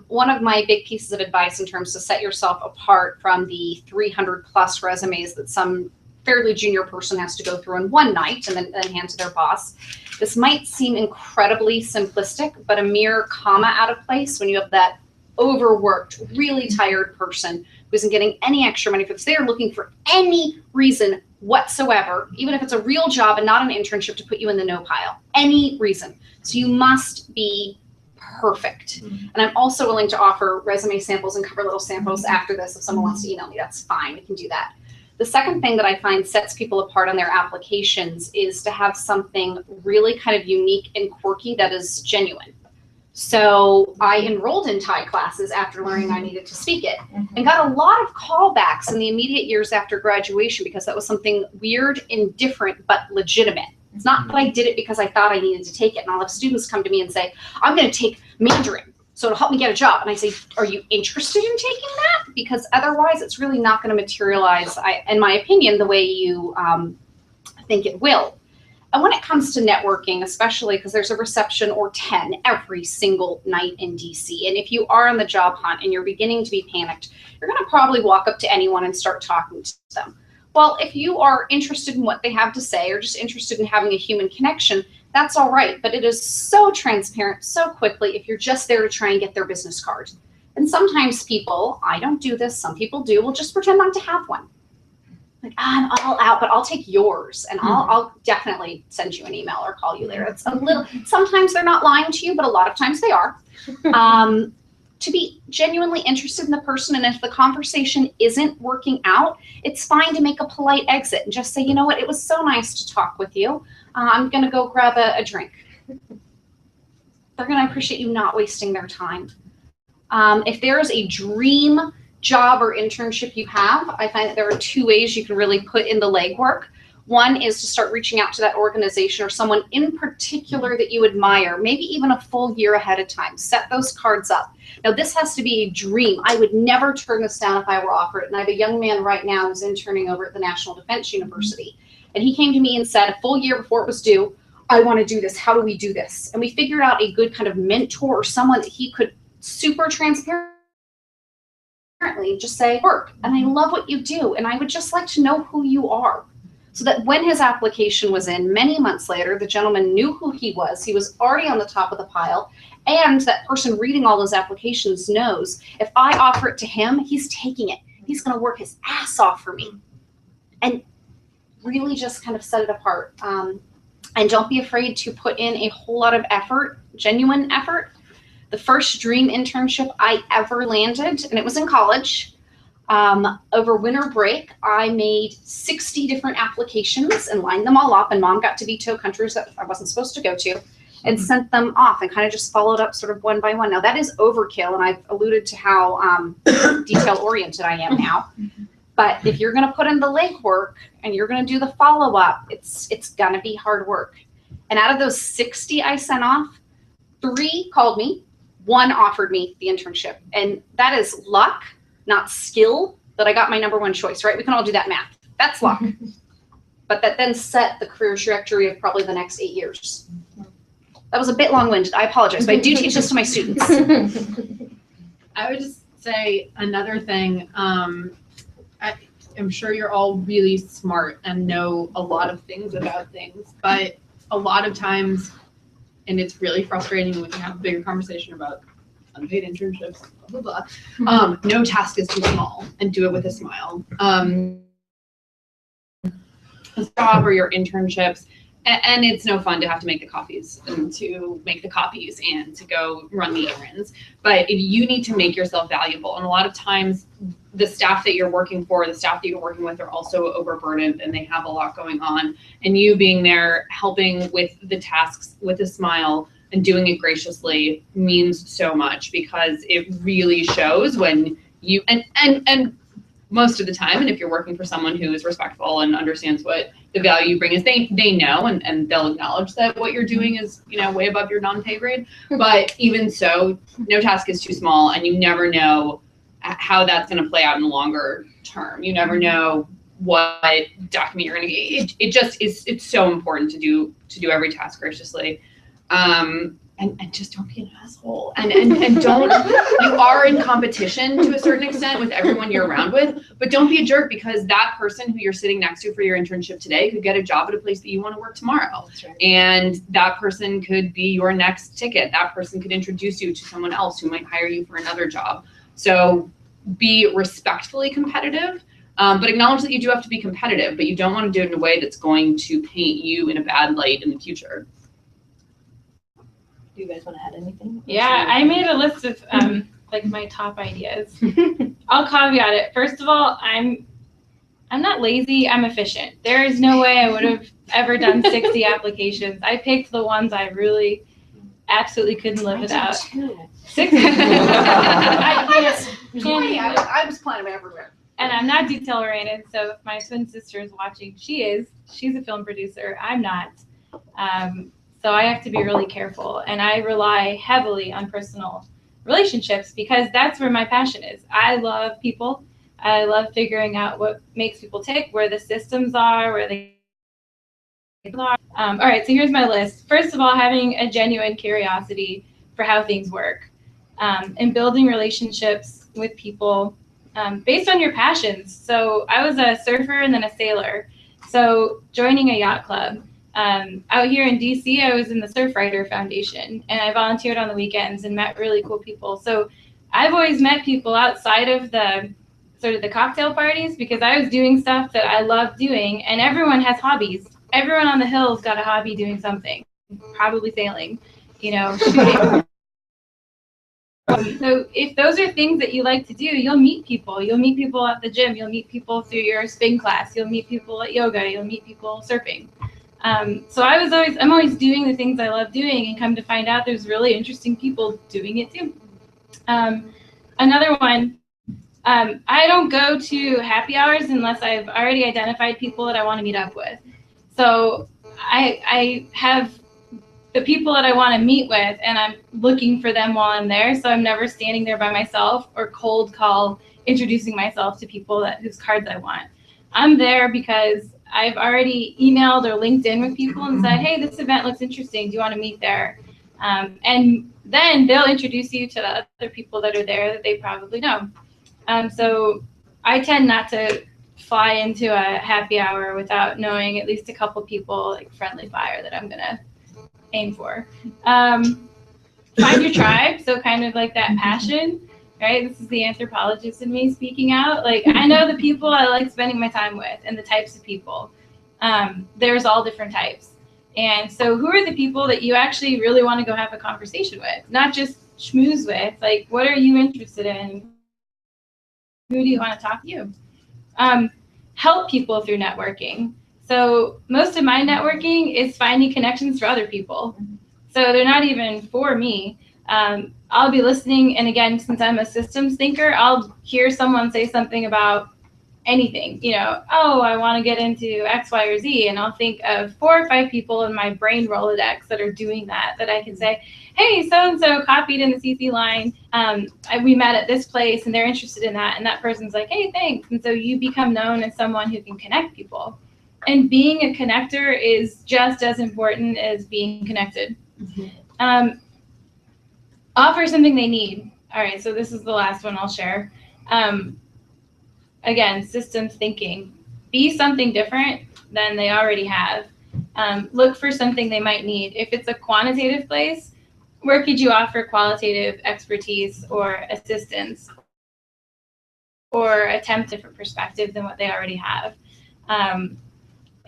One of my big pieces of advice in terms to set yourself apart from the 300 plus resumes that some fairly junior person has to go through in one night and then hand to their boss. This might seem incredibly simplistic, but a mere comma out of place when you have that overworked, really tired person who isn't getting any extra money for this. They are looking for any reason whatsoever, even if it's a real job and not an internship, to put you in the no pile. Any reason. So you must be perfect. And I'm also willing to offer resume samples and cover little samples after this. If someone wants to email me, that's fine. We can do that. The second thing that I find sets people apart on their applications is to have something really kind of unique and quirky that is genuine. So I enrolled in Thai classes after learning I needed to speak it, and got a lot of callbacks in the immediate years after graduation because that was something weird and different but legitimate. It's not that I did it because I thought I needed to take it. And I'll have students come to me and say, I'm going to take Mandarin, so it'll help me get a job. And I say, are you interested in taking that? Because otherwise it's really not going to materialize, in my opinion, the way you think it will. And when it comes to networking, especially because there's a reception or 10 every single night in DC, and if you are on the job hunt and you're beginning to be panicked, you're going to probably walk up to anyone and start talking to them. Well, if you are interested in what they have to say or just interested in having a human connection, that's all right. But it is so transparent so quickly if you're just there to try and get their business card. And sometimes people, I don't do this, some people do, will just pretend not to have one. Like, I'm all out, but I'll take yours, and I'll definitely send you an email or call you later. It's a little, sometimes they're not lying to you, but a lot of times they are. To be genuinely interested in the person, and if the conversation isn't working out, it's fine to make a polite exit and just say, you know what, it was so nice to talk with you. I'm gonna go grab a drink. They're gonna appreciate you not wasting their time. If there is a dream job or internship you have, I find that there are two ways you can really put in the legwork. One is to start reaching out to that organization or someone in particular that you admire, maybe even a full year ahead of time. Set those cards up. Now, this has to be a dream. I would never turn this down if I were offered it. And I have a young man right now who's interning over at the National Defense University. And he came to me and said, a full year before it was due, I want to do this. How do we do this? And we figured out a good kind of mentor or someone that he could super transparently just say, work. And I love what you do. And I would just like to know who you are. so that when his application was in many months later, the gentleman knew who he was already on the top of the pile, and that person reading all those applications knows if I offer it to him, he's taking it. He's going to work his ass off for me. And really just kind of set it apart. And don't be afraid to put in a whole lot of effort, genuine effort. The first dream internship I ever landed, and it was in college, over winter break, I made 60 different applications and lined them all up, and mom got to veto countries that I wasn't supposed to go to, and sent them off and kind of just followed up sort of one by one. Now that is overkill, and I've alluded to how detail oriented I am now. But if you're going to put in the legwork and you're going to do the follow-up, it's going to be hard work. And out of those 60 I sent off, 3 called me, 1 offered me the internship. And that is luck, not skill, that I got my number 1 choice, right? We can all do that math. That's luck. But that then set the career trajectory of probably the next 8 years. That was a bit long-winded. I apologize, but I do teach this to my students. I would just say another thing. I'm sure you're all really smart and know a lot of things about things, but a lot of times, and it's really frustrating when we can have a bigger conversation about unpaid internships, blah, blah, blah. No task is too small, and do it with a smile. The job or your internships, and it's no fun to have to make the copies and to make the copies and to go run the errands, but you need to make yourself valuable. And a lot of times the staff that you're working for, the staff that you're working with are also overburdened and they have a lot going on. And you being there helping with the tasks with a smile and doing it graciously means so much, because it really shows when you, and most of the time, and if you're working for someone who is respectful and understands what the value you bring is, they know and they'll acknowledge that what you're doing is, you know, way above your non-pay grade. But even so, no task is too small, and you never know how that's going to play out in the longer term. You never know what document you're going to get. It just is, it's so important to do every task graciously. And just don't be an asshole. And don't, you are in competition to a certain extent with everyone you're around with, but don't be a jerk, because that person who you're sitting next to for your internship today could get a job at a place that you want to work tomorrow. That's right. And that person could be your next ticket. That person could introduce you to someone else who might hire you for another job. So be respectfully competitive, but acknowledge that you do have to be competitive, but you don't want to do it in a way that's going to paint you in a bad light in the future. Do you guys want to add anything? Yeah, I made a list of like my top ideas. I'll caveat it. First of all, I'm not lazy, I'm efficient. There is no way I would have ever done 60 applications. I picked the ones I really absolutely couldn't live without. 60. I was planning them everywhere. And I'm not detail oriented, so if my twin sister is watching, she's a film producer, I'm not. So I have to be really careful, and I rely heavily on personal relationships, because that's where my passion is. I love people. I love figuring out what makes people tick, where the systems are, where they are. All right, so here's my list. First of all, having a genuine curiosity for how things work, and building relationships with people based on your passions. So I was a surfer and then a sailor. So joining a yacht club. Out here in DC, I was in the Surfrider Foundation, and I volunteered on the weekends and met really cool people. So I've always met people outside of the sort of the cocktail parties, because I was doing stuff that I love doing, and everyone has hobbies. Everyone on the hill's got a hobby doing something, probably sailing, you know, shooting. So if those are things that you like to do, you'll meet people. You'll meet people at the gym. You'll meet people through your spin class. You'll meet people at yoga. You'll meet people surfing. So I'm always doing the things I love doing, and come to find out there's really interesting people doing it too. Another one, I don't go to happy hours unless I've already identified people that I want to meet up with. So I have the people that I want to meet with, and I'm looking for them while I'm there. So I'm never standing there by myself or cold call introducing myself to people whose cards I want. I'm there because I've already emailed or LinkedIn with people and said, hey, this event looks interesting. Do you want to meet there? And then they'll introduce you to the other people that are there that they probably know. So I tend not to fly into a happy hour without knowing at least a couple people, like friendly fire, that I'm gonna aim for. Find your tribe, so kind of like that passion, right? This is the anthropologist in me speaking out. Like, I know the people I like spending my time with and the types of people. There's all different types. And so who are the people that you actually really want to go have a conversation with? Not just schmooze with, like, what are you interested in? Who do you want to talk to you? Help people through networking. So most of my networking is finding connections for other people. So they're not even for me. I'll be listening, and again, since I'm a systems thinker, I'll hear someone say something about anything, you know, oh, I want to get into X, Y, or Z, and I'll think of 4 or 5 people in my brain Rolodex that are doing that I can say, hey, so-and-so copied in the CC line, we met at this place, and they're interested in that, and that person's like, hey, thanks, and so you become known as someone who can connect people. And being a connector is just as important as being connected. Offer something they need. All right, so this is the last one I'll share. Again, systems thinking. Be something different than they already have. Look for something they might need. If it's a quantitative place, where could you offer qualitative expertise or assistance, or attempt a different perspective than what they already have?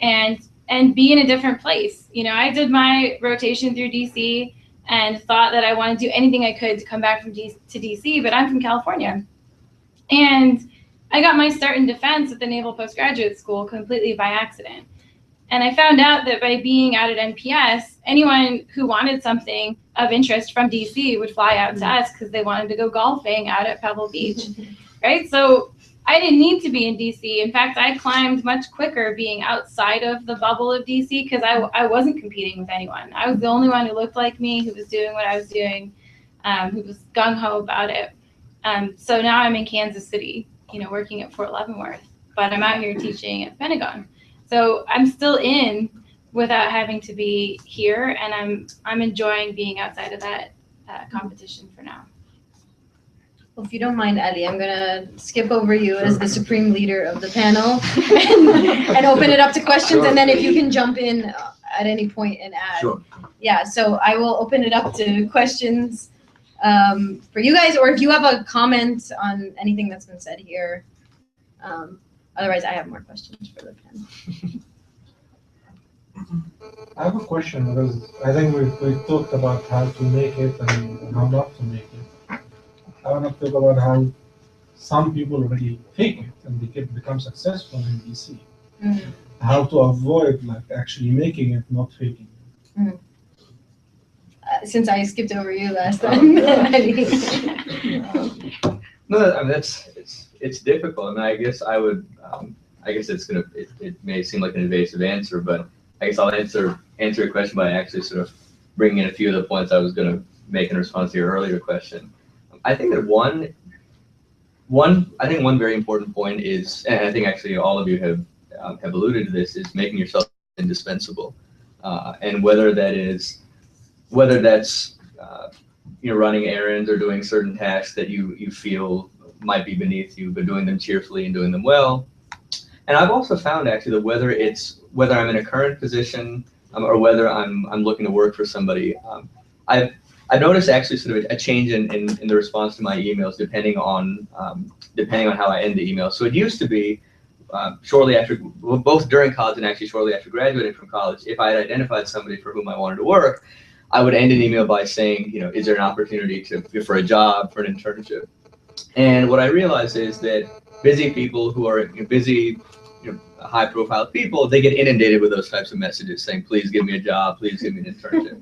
And be in a different place. You know, I did my rotation through DC and thought that I wanted to do anything I could to come back to DC, but I'm from California. And I got my start in defense at the Naval Postgraduate School completely by accident. And I found out that by being out at NPS, anyone who wanted something of interest from DC would fly out to us because they wanted to go golfing out at Pebble Beach, right? So I didn't need to be in DC. In fact, I climbed much quicker being outside of the bubble of DC because I wasn't competing with anyone. I was the only one who looked like me, who was doing what I was doing, who was gung-ho about it. So now I'm in Kansas City, you know, working at Fort Leavenworth, but I'm out here teaching at the Pentagon. So I'm still in without having to be here, and I'm enjoying being outside of that competition for now. Well, if you don't mind, Ellie, I'm gonna skip over you as the supreme leader of the panel and open it up to questions, and then if you can jump in at any point and add. Sure. Yeah, so I will open it up to questions for you guys, or if you have a comment on anything that's been said here. Otherwise, I have more questions for the panel. I have a question because I think we talked about how to make it and how not to make it. I want to talk about how some people already fake it and they can become successful in DC. Mm. How to avoid like actually making it, not faking it. Mm. Since I skipped over you last time. No, I mean it's difficult. I mean, I guess I would. I guess it may seem like an evasive answer, but I guess I'll answer your question by actually sort of bringing in a few of the points I was going to make in response to your earlier question. I think that one very important point is, and I think actually all of you have alluded to this, is making yourself indispensable, and whether that's running errands or doing certain tasks that you feel might be beneath you, but doing them cheerfully and doing them well. And I've also found actually that whether I'm in a current position or whether I'm looking to work for somebody, I've noticed actually sort of a change in the response to my emails depending on how I end the email. So it used to be shortly after, both during college and actually shortly after graduating from college, if I had identified somebody for whom I wanted to work, I would end an email by saying, you know, is there an opportunity for a job, for an internship? And what I realized is that busy people who are busy, high-profile people, they get inundated with those types of messages saying, please give me a job, please give me an internship.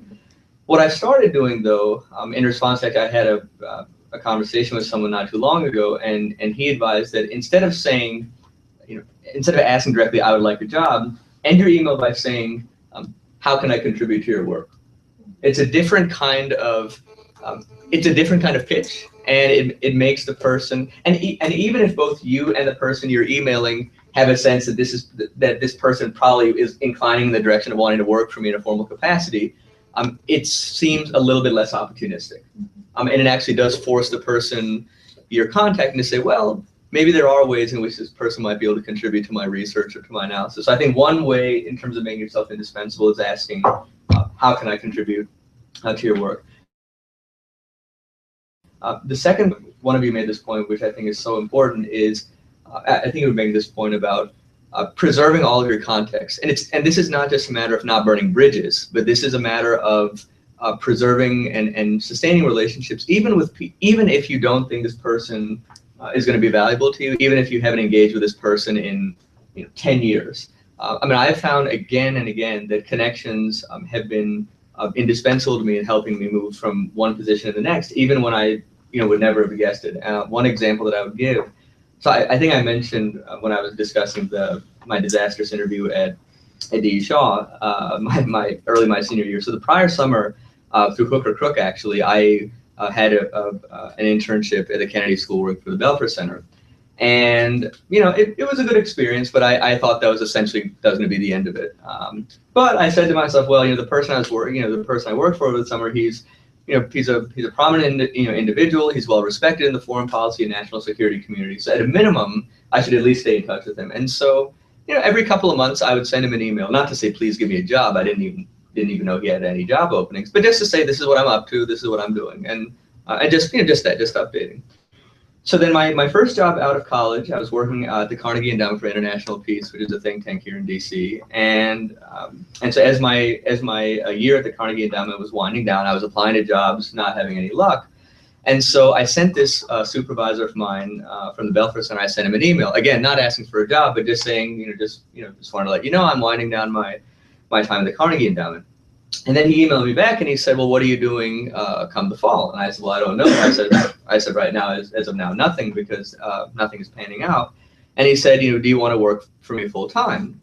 What I started doing, though, in response to that, I had a conversation with someone not too long ago, and he advised that instead of saying, instead of asking directly, I would like a job, end your email by saying, how can I contribute to your work? It's a different kind of pitch, and it makes the person, and even if both you and the person you're emailing have a sense that this person probably is inclining in the direction of wanting to work for me in a formal capacity, it seems a little bit less opportunistic, and it actually does force the person you're contacting to say, well, maybe there are ways in which this person might be able to contribute to my research or to my analysis. So I think one way in terms of making yourself indispensable is asking, how can I contribute to your work? The second, one of you made this point, which I think is so important, is I think you were making this point about preserving all of your context. And this is not just a matter of not burning bridges, but this is a matter of preserving and sustaining relationships, even if you don't think this person is going to be valuable to you, even if you haven't engaged with this person in 10 years. I mean, I've found again and again that connections have been indispensable to me in helping me move from one position to the next, even when I would never have guessed it. One example that I would give, so I think I mentioned when I was discussing my disastrous interview at DU Shaw, my senior year. So the prior summer, through hook or crook, actually, I had an internship at the Kennedy School working for the Belfer Center. And, it was a good experience, but I thought that was essentially going to be the end of it. But I said to myself, well, the person I worked for over the summer, he's a prominent, individual. He's well respected in the foreign policy and national security community. So at a minimum, I should at least stay in touch with him. And so, every couple of months, I would send him an email, not to say, please give me a job. I didn't even know he had any job openings, but just to say, this is what I'm up to, this is what I'm doing, and just updating. So then my first job out of college, I was working at the Carnegie Endowment for International Peace, which is a think tank here in DC, and so as my year at the Carnegie Endowment was winding down, I was applying to jobs, not having any luck, and so I sent this supervisor of mine from the Belfer Center. I sent him an email, again, not asking for a job, but just saying, just wanted to let you know I'm winding down my time at the Carnegie Endowment. And then he emailed me back and he said, well, what are you doing come the fall? And I said, well, I don't know. I said right now, as of now, nothing, because nothing is panning out. And he said, do you want to work for me full time?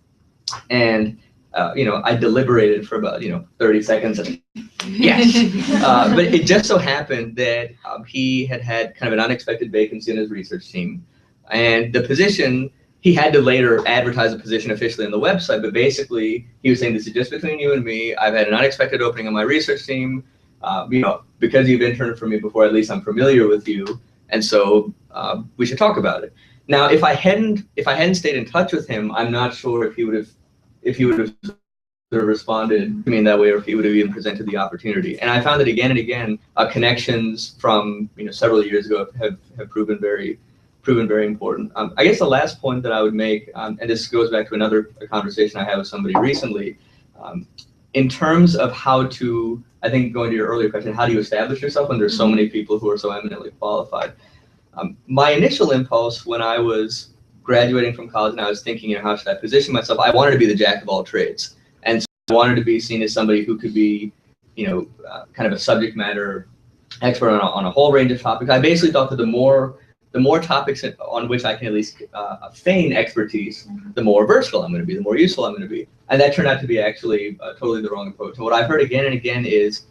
And, I deliberated for about, 30 seconds. And yes. But it just so happened that he had kind of an unexpected vacancy in his research team. And the position, he had to later advertise the position officially on the website, but basically he was saying, this is just between you and me. I've had an unexpected opening on my research team. Because you've interned for me before, at least I'm familiar with you. And so we should talk about it. Now, if I hadn't stayed in touch with him, I'm not sure if he would have sort of responded to me in that way, or if he would have even presented the opportunity. And I found that again and again, connections from several years ago have proven very important. I guess the last point that I would make, and this goes back to another conversation I had with somebody recently, in terms of how to, I think going to your earlier question, how do you establish yourself when there's so many people who are so eminently qualified? My initial impulse when I was graduating from college and I was thinking, how should I position myself? I wanted to be the jack of all trades. And so I wanted to be seen as somebody who could be, kind of a subject matter expert on a whole range of topics. I basically thought that the more topics on which I can at least feign expertise, the more versatile I'm going to be, the more useful I'm going to be. And that turned out to be actually totally the wrong approach. And what I've heard again and again is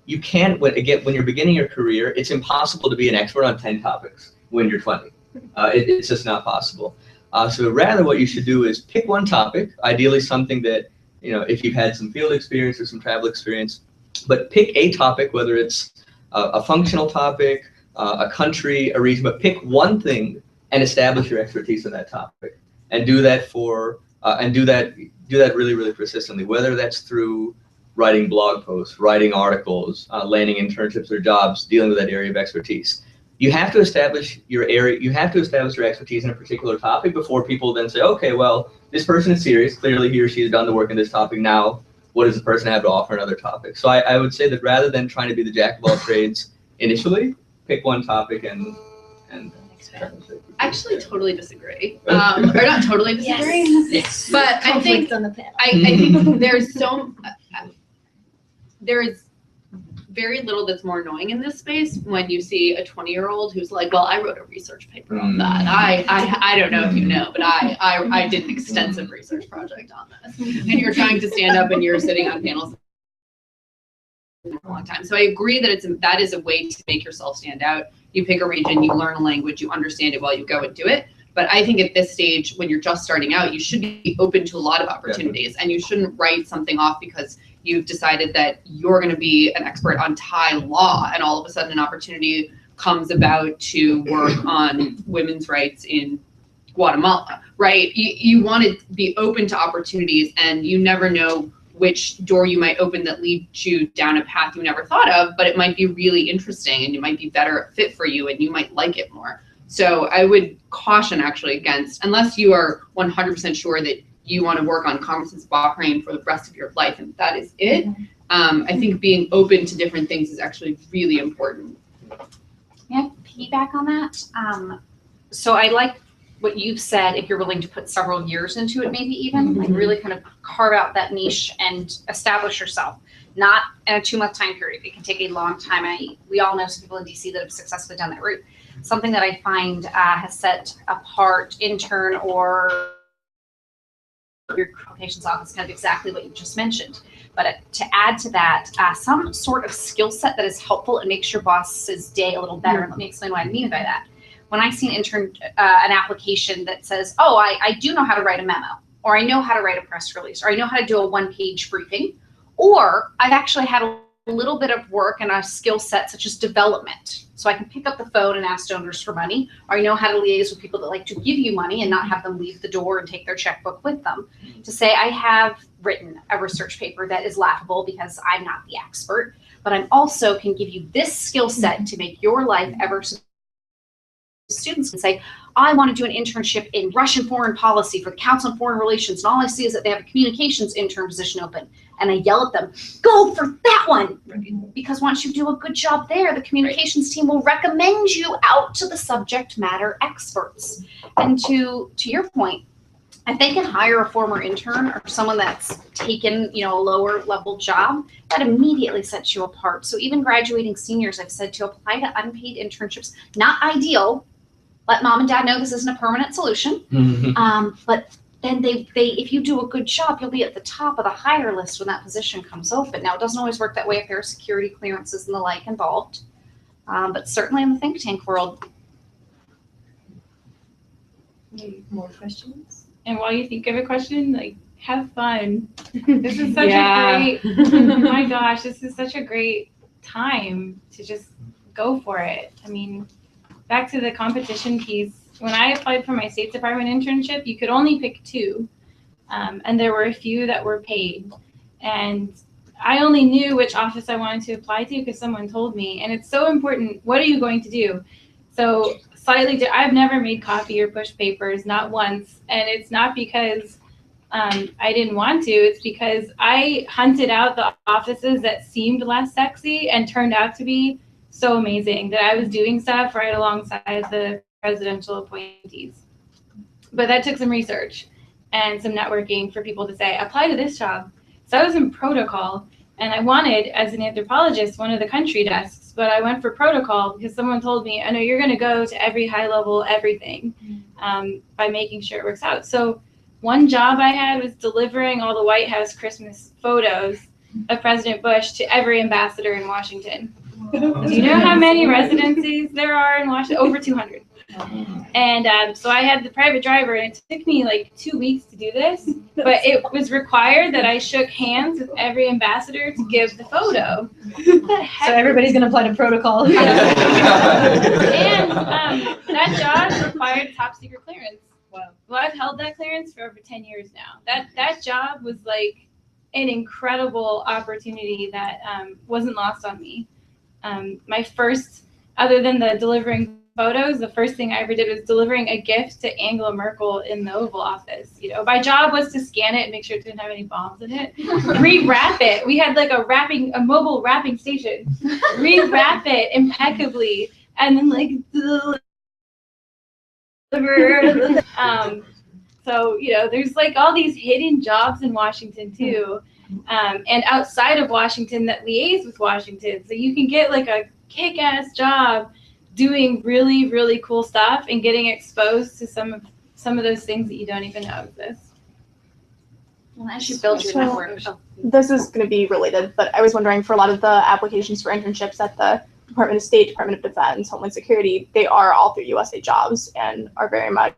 you can't, when you're beginning your career, it's impossible to be an expert on 10 topics when you're 20. It's just not possible. So rather what you should do is pick one topic, ideally something that, if you've had some field experience or some travel experience, but pick a topic, whether it's a functional topic, a country, a region, but pick one thing and establish your expertise in that topic, and do that do that really, really persistently, whether that's through writing blog posts, writing articles, landing internships or jobs, dealing with that area of expertise. You have to establish your area, you have to establish your expertise in a particular topic before people then say, okay, well, this person is serious, clearly he or she has done the work in this topic, now what does the person have to offer in other topics? So I would say that rather than trying to be the jack of all trades initially, pick one topic and I actually totally disagree. Or not totally disagree. Yes. But I think on the panel. I think there is very little that's more annoying in this space when you see a 20-year-old who's like, well, I wrote a research paper on that. I don't know if you know, but I did an extensive research project on this. And you're trying to stand up and you're sitting on panels a long time. So I agree that that is a way to make yourself stand out. You pick a region, you learn a language, you understand it while you go and do it. But I think at this stage, when you're just starting out, you should be open to a lot of opportunities, and you shouldn't write something off because you've decided that you're going to be an expert on Thai law, and all of a sudden an opportunity comes about to work on women's rights in Guatemala, right? You want to be open to opportunities, and you never know which door you might open that leads you down a path you never thought of, but it might be really interesting and it might be better fit for you and you might like it more. So I would caution actually against, unless you are 100% sure that you want to work on conferences of Bahrain for the rest of your life and that is it, I think being open to different things is actually really important. Yeah, piggyback on that. So I like what you've said, if you're willing to put several years into it, maybe even, like really kind of carve out that niche and establish yourself, not in a 2-month time period. It can take a long time. We all know some people in DC that have successfully done that route. Something that I find has set apart intern or your qualifications office, kind of exactly what you just mentioned. But to add to that, some sort of skill set that is helpful and makes your boss's day a little better. And let me explain what I mean by that. When I see an application that says, oh, I do know how to write a memo, or I know how to write a press release, or I know how to do a 1-page briefing, or I've actually had a little bit of work and a skill set such as development. So I can pick up the phone and ask donors for money, or I know how to liaise with people that like to give you money and not have them leave the door and take their checkbook with them. To say I have written a research paper that is laughable because I'm not the expert, but I'm also can give you this skill set to make your life ever so. Students can say, I want to do an internship in Russian foreign policy for the Council on Foreign Relations, and all I see is that they have a communications intern position open, and I yell at them, go for that one, because once you do a good job there, the communications team will recommend you out to the subject matter experts. And to your point, if they can hire a former intern or someone that's taken, a lower level job, that immediately sets you apart. So even graduating seniors, I've said to apply to unpaid internships, not ideal. Let mom and dad know this isn't a permanent solution. But then they, if you do a good job, you'll be at the top of the hire list when that position comes open. Now, it doesn't always work that way if there are security clearances and the like involved. But certainly in the think tank world. More questions? And while you think of a question, have fun. This is such a great, oh my gosh, this is such a great time to just go for it. I mean, back to the competition piece, when I applied for my State Department internship, you could only pick 2, and there were a few that were paid. And I only knew which office I wanted to apply to because someone told me. And it's so important, what are you going to do? So I've never made copy or pushed papers, not once. And it's not because I didn't want to, it's because I hunted out the offices that seemed less sexy and turned out to be so amazing that I was doing stuff right alongside the presidential appointees. But that took some research and some networking for people to say, apply to this job. So I was in protocol, and I wanted, as an anthropologist, one of the country desks, but I went for protocol because someone told me, I know you're going to go to every high level, everything, by making sure it works out. So one job I had was delivering all the White House Christmas photos of President Bush to every ambassador in Washington. Do you know how many residencies there are in Washington? Over 200. And so I had the private driver, and it took me 2 weeks to do this, but it was required that I shook hands with every ambassador to give the photo. So everybody's going to apply to protocol. And that job required top secret clearance. Wow. Well, I've held that clearance for over 10 years now. That job was an incredible opportunity that wasn't lost on me. My first, other than the delivering photos, the first thing I ever did was delivering a gift to Angela Merkel in the Oval Office. My job was to scan it and make sure it didn't have any bombs in it. Rewrap it. We had a mobile wrapping station. Rewrap it impeccably, and then deliver. So there's all these hidden jobs in Washington too, and outside of Washington that liaise with Washington. So you can get a kick-ass job doing really, really cool stuff and getting exposed to some of those things that you don't even know exist. Well, as you build your network. This is going to be related, but I was wondering, for a lot of the applications for internships at the Department of State, Department of Defense, Homeland Security, they are all through USAjobs and are very much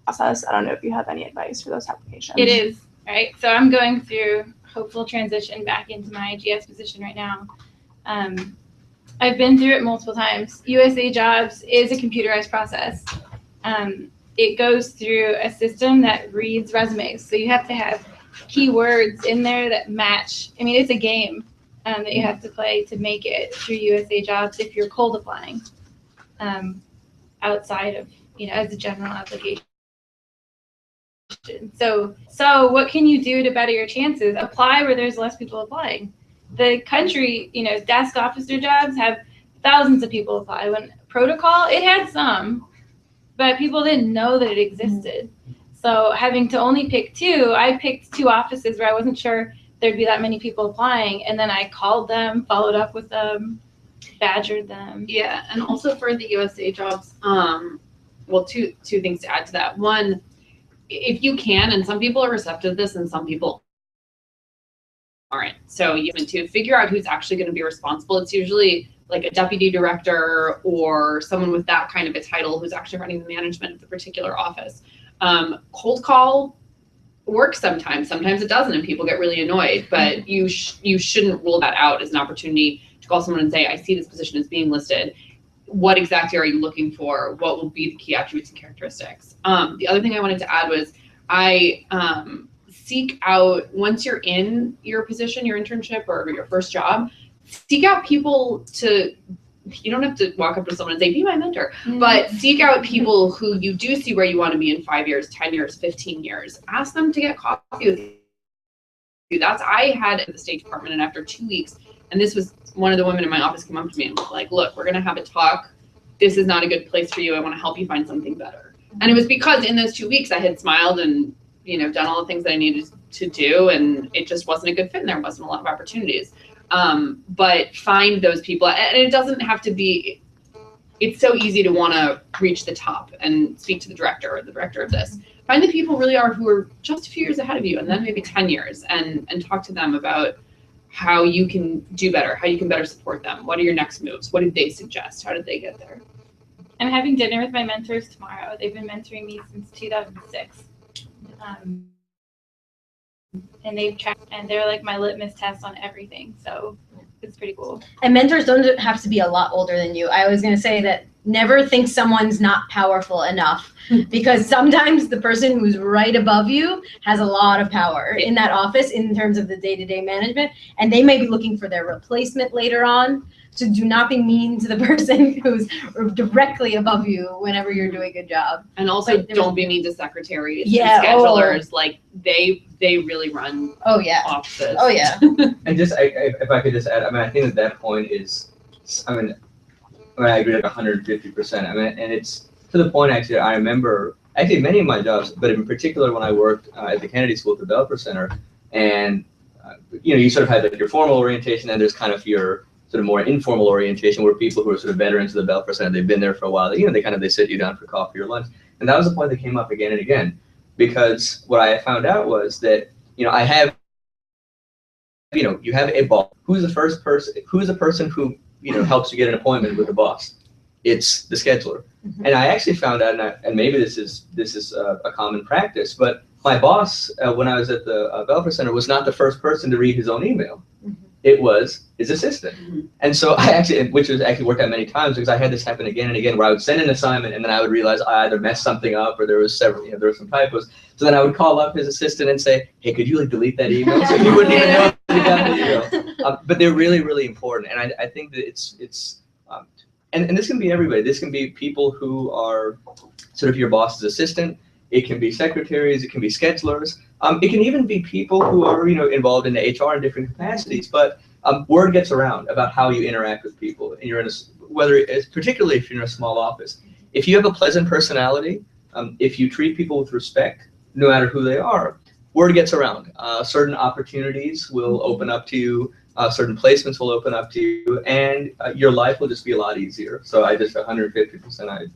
process. I don't know if you have any advice for those applications. It is, right? So I'm going through hopeful transition back into my IGS position right now. I've been through it multiple times. Usajobs is a computerized process. It goes through a system that reads resumes. So you have to have keywords in there that match. I mean, it's a game that you have to play to make it through Usajobs if you're cold applying outside of, as a general application. So what can you do to better your chances? Apply where there's less people applying. The country, desk officer jobs have thousands of people apply. When protocol, it had some, but people didn't know that it existed. So having to only pick two, I picked two offices where I wasn't sure there'd be that many people applying, and then I called them, followed up with them, badgered them. Yeah, and also for the Usajobs, well, two things to add to that. One, if you can, and some people are receptive to this and some people aren't. So you have to figure out who's actually going to be responsible. It's usually like a deputy director or someone with that kind of a title who's actually running the management of the particular office. Cold call works sometimes. Sometimes it doesn't, and people get really annoyed. But you shouldn't rule that out as an opportunity to call someone and say, I see this position is being listed. What exactly are you looking for? What will be the key attributes and characteristics? The other thing I wanted to add was I seek out, once you're in your position, your internship or your first job, seek out people you don't have to walk up to someone and say, be my mentor, but seek out people who you do see where you want to be in 5 years, 10 years, 15 years. Ask them to get coffee with you. I had at the State Department, and after 2 weeks, and this was one of the women in my office came up to me and was like, look, we're going to have a talk. This is not a good place for you. I want to help you find something better. And it was because in those 2 weeks I had smiled and, done all the things that I needed to do, and it just wasn't a good fit and there wasn't a lot of opportunities. But find those people, and it doesn't have to be, it's so easy to want to reach the top and speak to the director or the director of this. Find the people really are who are just a few years ahead of you, and then maybe 10 years, and talk to them about how you can do better, how you can better support them. What are your next moves? What did they suggest? How did they get there? I'm having dinner with my mentors tomorrow. They've been mentoring me since 2006. And they've tracked, and they're like my litmus test on everything. So it's pretty cool. And mentors don't have to be a lot older than you. I was going to say that never think someone's not powerful enough, because sometimes the person who's right above you has a lot of power in that office in terms of the day-to-day management, and they may be looking for their replacement later on. So do not be mean to the person who's directly above you whenever you're doing a good job. And also don't be mean to secretaries and schedulers. Like they really run offices. Oh yeah. And just if I could just add, I think that point is, I agree like 150%. And it's to the point actually. I remember many of my jobs, but in particular when I worked at the Kennedy School Developer Center, and you sort of had like your formal orientation, and there's kind of your sort of more informal orientation where people who are sort of veterans of the Developer Center, they've been there for a while, they sit you down for coffee or lunch. And that was a point that came up again and again, because what I found out was that, I have, you have a boss. Who's the person who, helps you get an appointment with the boss? It's the scheduler. Mm-hmm. And I actually found out, and maybe this is a common practice, but my boss, when I was at the Developer Center, was not the first person to read his own email. Mm-hmm. It was his assistant. Mm-hmm. And so which was actually worked out many times, because I had this happen again and again, where I would send an assignment and then I would realize I either messed something up or there were some typos. So then I would call up his assistant and say, hey, could you delete that email? So he wouldn't even know you got the email. But they're really, really important. And I think that it's and this can be everybody. This can be people who are sort of your boss's assistant. It can be secretaries, it can be schedulers. It can even be people who are, involved in the HR in different capacities. But word gets around about how you interact with people, and you're particularly if you're in a small office. If you have a pleasant personality, if you treat people with respect, no matter who they are, word gets around. Certain opportunities will open up to you. Certain placements will open up to you, and your life will just be a lot easier. So I just 150% I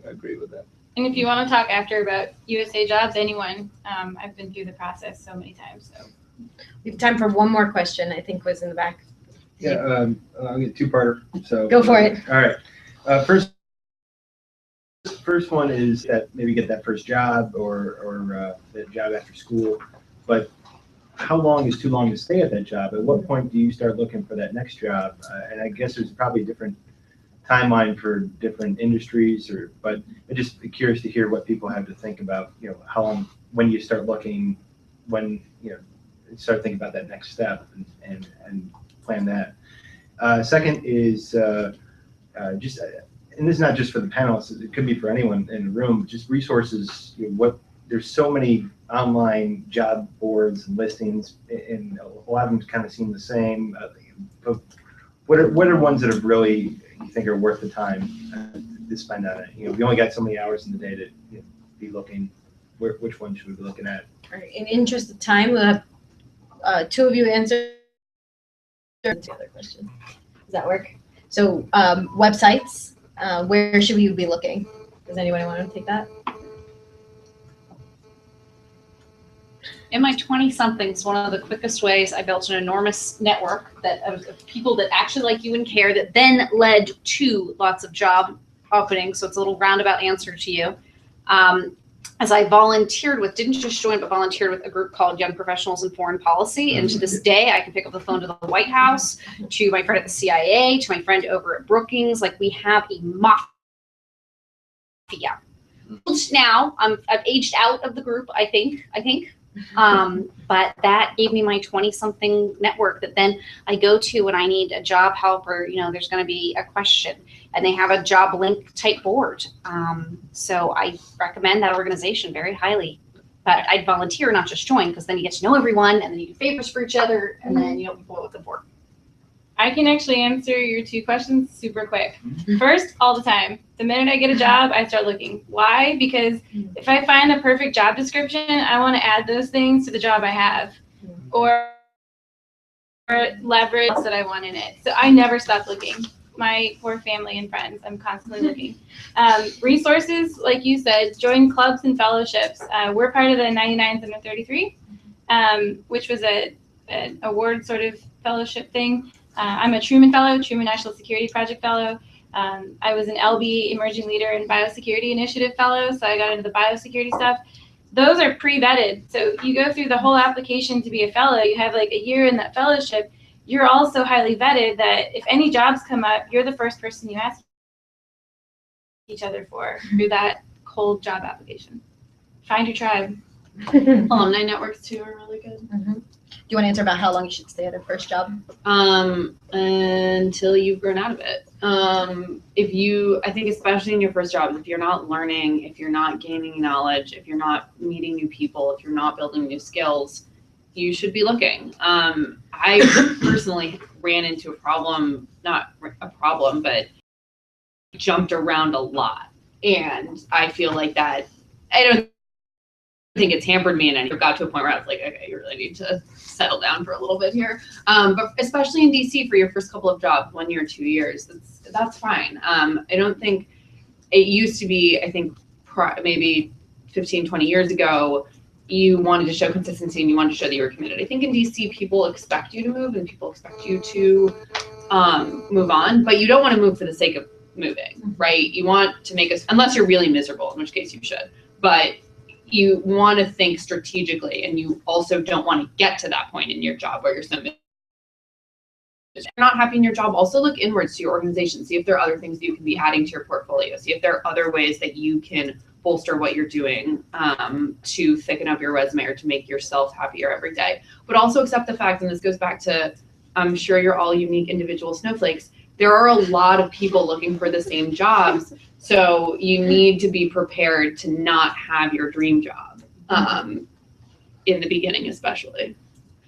agree with that. And if you want to talk after about Usajobs, anyone, I've been through the process so many times. So we have time for one more question, I think was in the back. Yeah, I'll get two-parter. So go for it. All right. First one is that maybe get that first job or that job after school. But how long is too long to stay at that job? At what point do you start looking for that next job? And I guess there's probably different timeline for different industries, but I'm just curious to hear what people have to think about, how long, when you start looking, when, start thinking about that next step and plan that. Second is just, and this is not just for the panelists, it could be for anyone in the room, just resources, there's so many online job boards and listings, and a lot of them kind of seem the same. But what are ones that are really, you think are worth the time to spend on it? We only got so many hours in the day to be looking. Which one should we be looking at? All right. In interest of time, we'll have two of you answer the other question. Does that work? So websites, where should we be looking? Does anybody want to take that? In my 20-somethings, one of the quickest ways I built an enormous network of people that actually like you and care, that then led to lots of job openings. So it's a little roundabout answer to you. As I volunteered with, didn't just join, but volunteered with a group called Young Professionals in Foreign Policy. And to this day, I can pick up the phone to the White House, to my friend at the CIA, to my friend over at Brookings. Like, we have a mafia. Now, I've aged out of the group, I think. But that gave me my 20-something network that then I go to when I need a job help, or there's going to be a question, and they have a job link type board. So I recommend that organization very highly. But I'd volunteer, not just join, because then you get to know everyone, and then you do favors for each other, and then you know people are looking for. I can actually answer your two questions super quick. First, all the time. The minute I get a job, I start looking. Why? Because if I find a perfect job description, I want to add those things to the job I have, or leverage that I want in it. So I never stop looking. My poor family and friends, I'm constantly looking. Resources, like you said, join clubs and fellowships. We're part of the 99s under 33, which was an award sort of fellowship thing. I'm a Truman Fellow, Truman National Security Project Fellow. I was an LB Emerging Leader and Biosecurity Initiative Fellow, so I got into the biosecurity stuff. Those are pre-vetted. So you go through the whole application to be a fellow. You have like a year in that fellowship. You're also highly vetted that if any jobs come up, you're the first person you ask each other for through that cold job application. Find your tribe. Alumni networks too are really good. Do you want to answer about how long you should stay at a first job? Until you've grown out of it. I think especially in your first job, if you're not learning, if you're not gaining knowledge, if you're not meeting new people, if you're not building new skills, you should be looking. I personally ran into but jumped around a lot. And I feel like that, I don't think it's hampered me in any. It got to a point where I was like, okay, you really need to settle down for a little bit here. But especially in DC for your first couple of jobs, 1 year, 2 years, that's fine. I don't think it used to be, I think maybe 15, 20 years ago, you wanted to show consistency and you wanted to show that you were committed. I think in DC, people expect you to move and people expect you to move on, but you don't want to move for the sake of moving, right? You want to make unless you're really miserable, in which case you should, but you want to think strategically, and you also don't want to get to that point in your job where you're so miserable. If you're not happy in your job, also look inwards to your organization. See if there are other things you can be adding to your portfolio. See if there are other ways that you can bolster what you're doing to thicken up your resume or to make yourself happier every day. But also accept the fact, and this goes back to, I'm sure you're all unique individual snowflakes. There are a lot of people looking for the same jobs. So you need to be prepared to not have your dream job in the beginning, especially.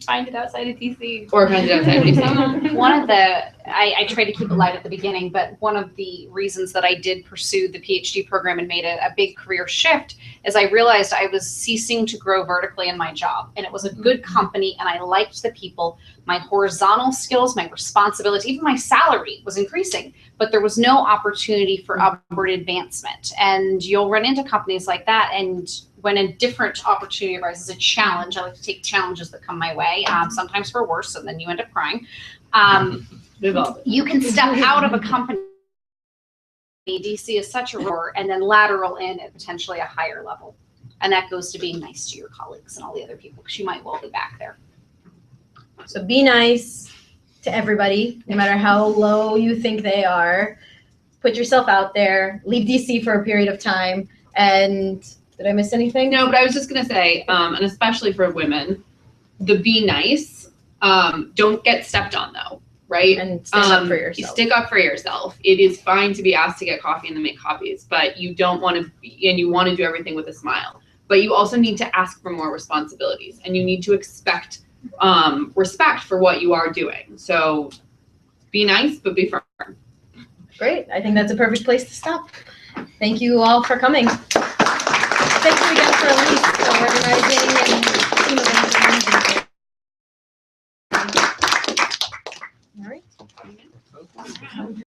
Find it outside of DC. Or find it outside of DC. One of I tried to keep it light at the beginning, but one of the reasons that I did pursue the PhD program and made a big career shift is I realized I was ceasing to grow vertically in my job. And it was a good company, and I liked the people. My horizontal skills, my responsibility, even my salary was increasing, but there was no opportunity for upward advancement. And you'll run into companies like that, and when a different opportunity arises, a challenge, I like to take challenges that come my way, sometimes for worse, and then you end up crying. You can step out of a company. DC is such a roar, and then lateral in at potentially a higher level. And that goes to being nice to your colleagues and all the other people, because you might well be back there. So be nice to everybody, no matter how low you think they are. Put yourself out there. Leave DC for a period of time. And did I miss anything? No, but I was just gonna say, and especially for women, the be nice. Don't get stepped on though, right? And stand up for You yourself. stick up for yourself. It is fine to be asked to get coffee and to make copies, but you don't want to, and you want to do everything with a smile. But you also need to ask for more responsibilities, and you need to expect respect for what you are doing. So be nice, but be firm. Great. I think that's a perfect place to stop. Thank you all for coming. Thank you again for Elise for organizing and team of interns. All right.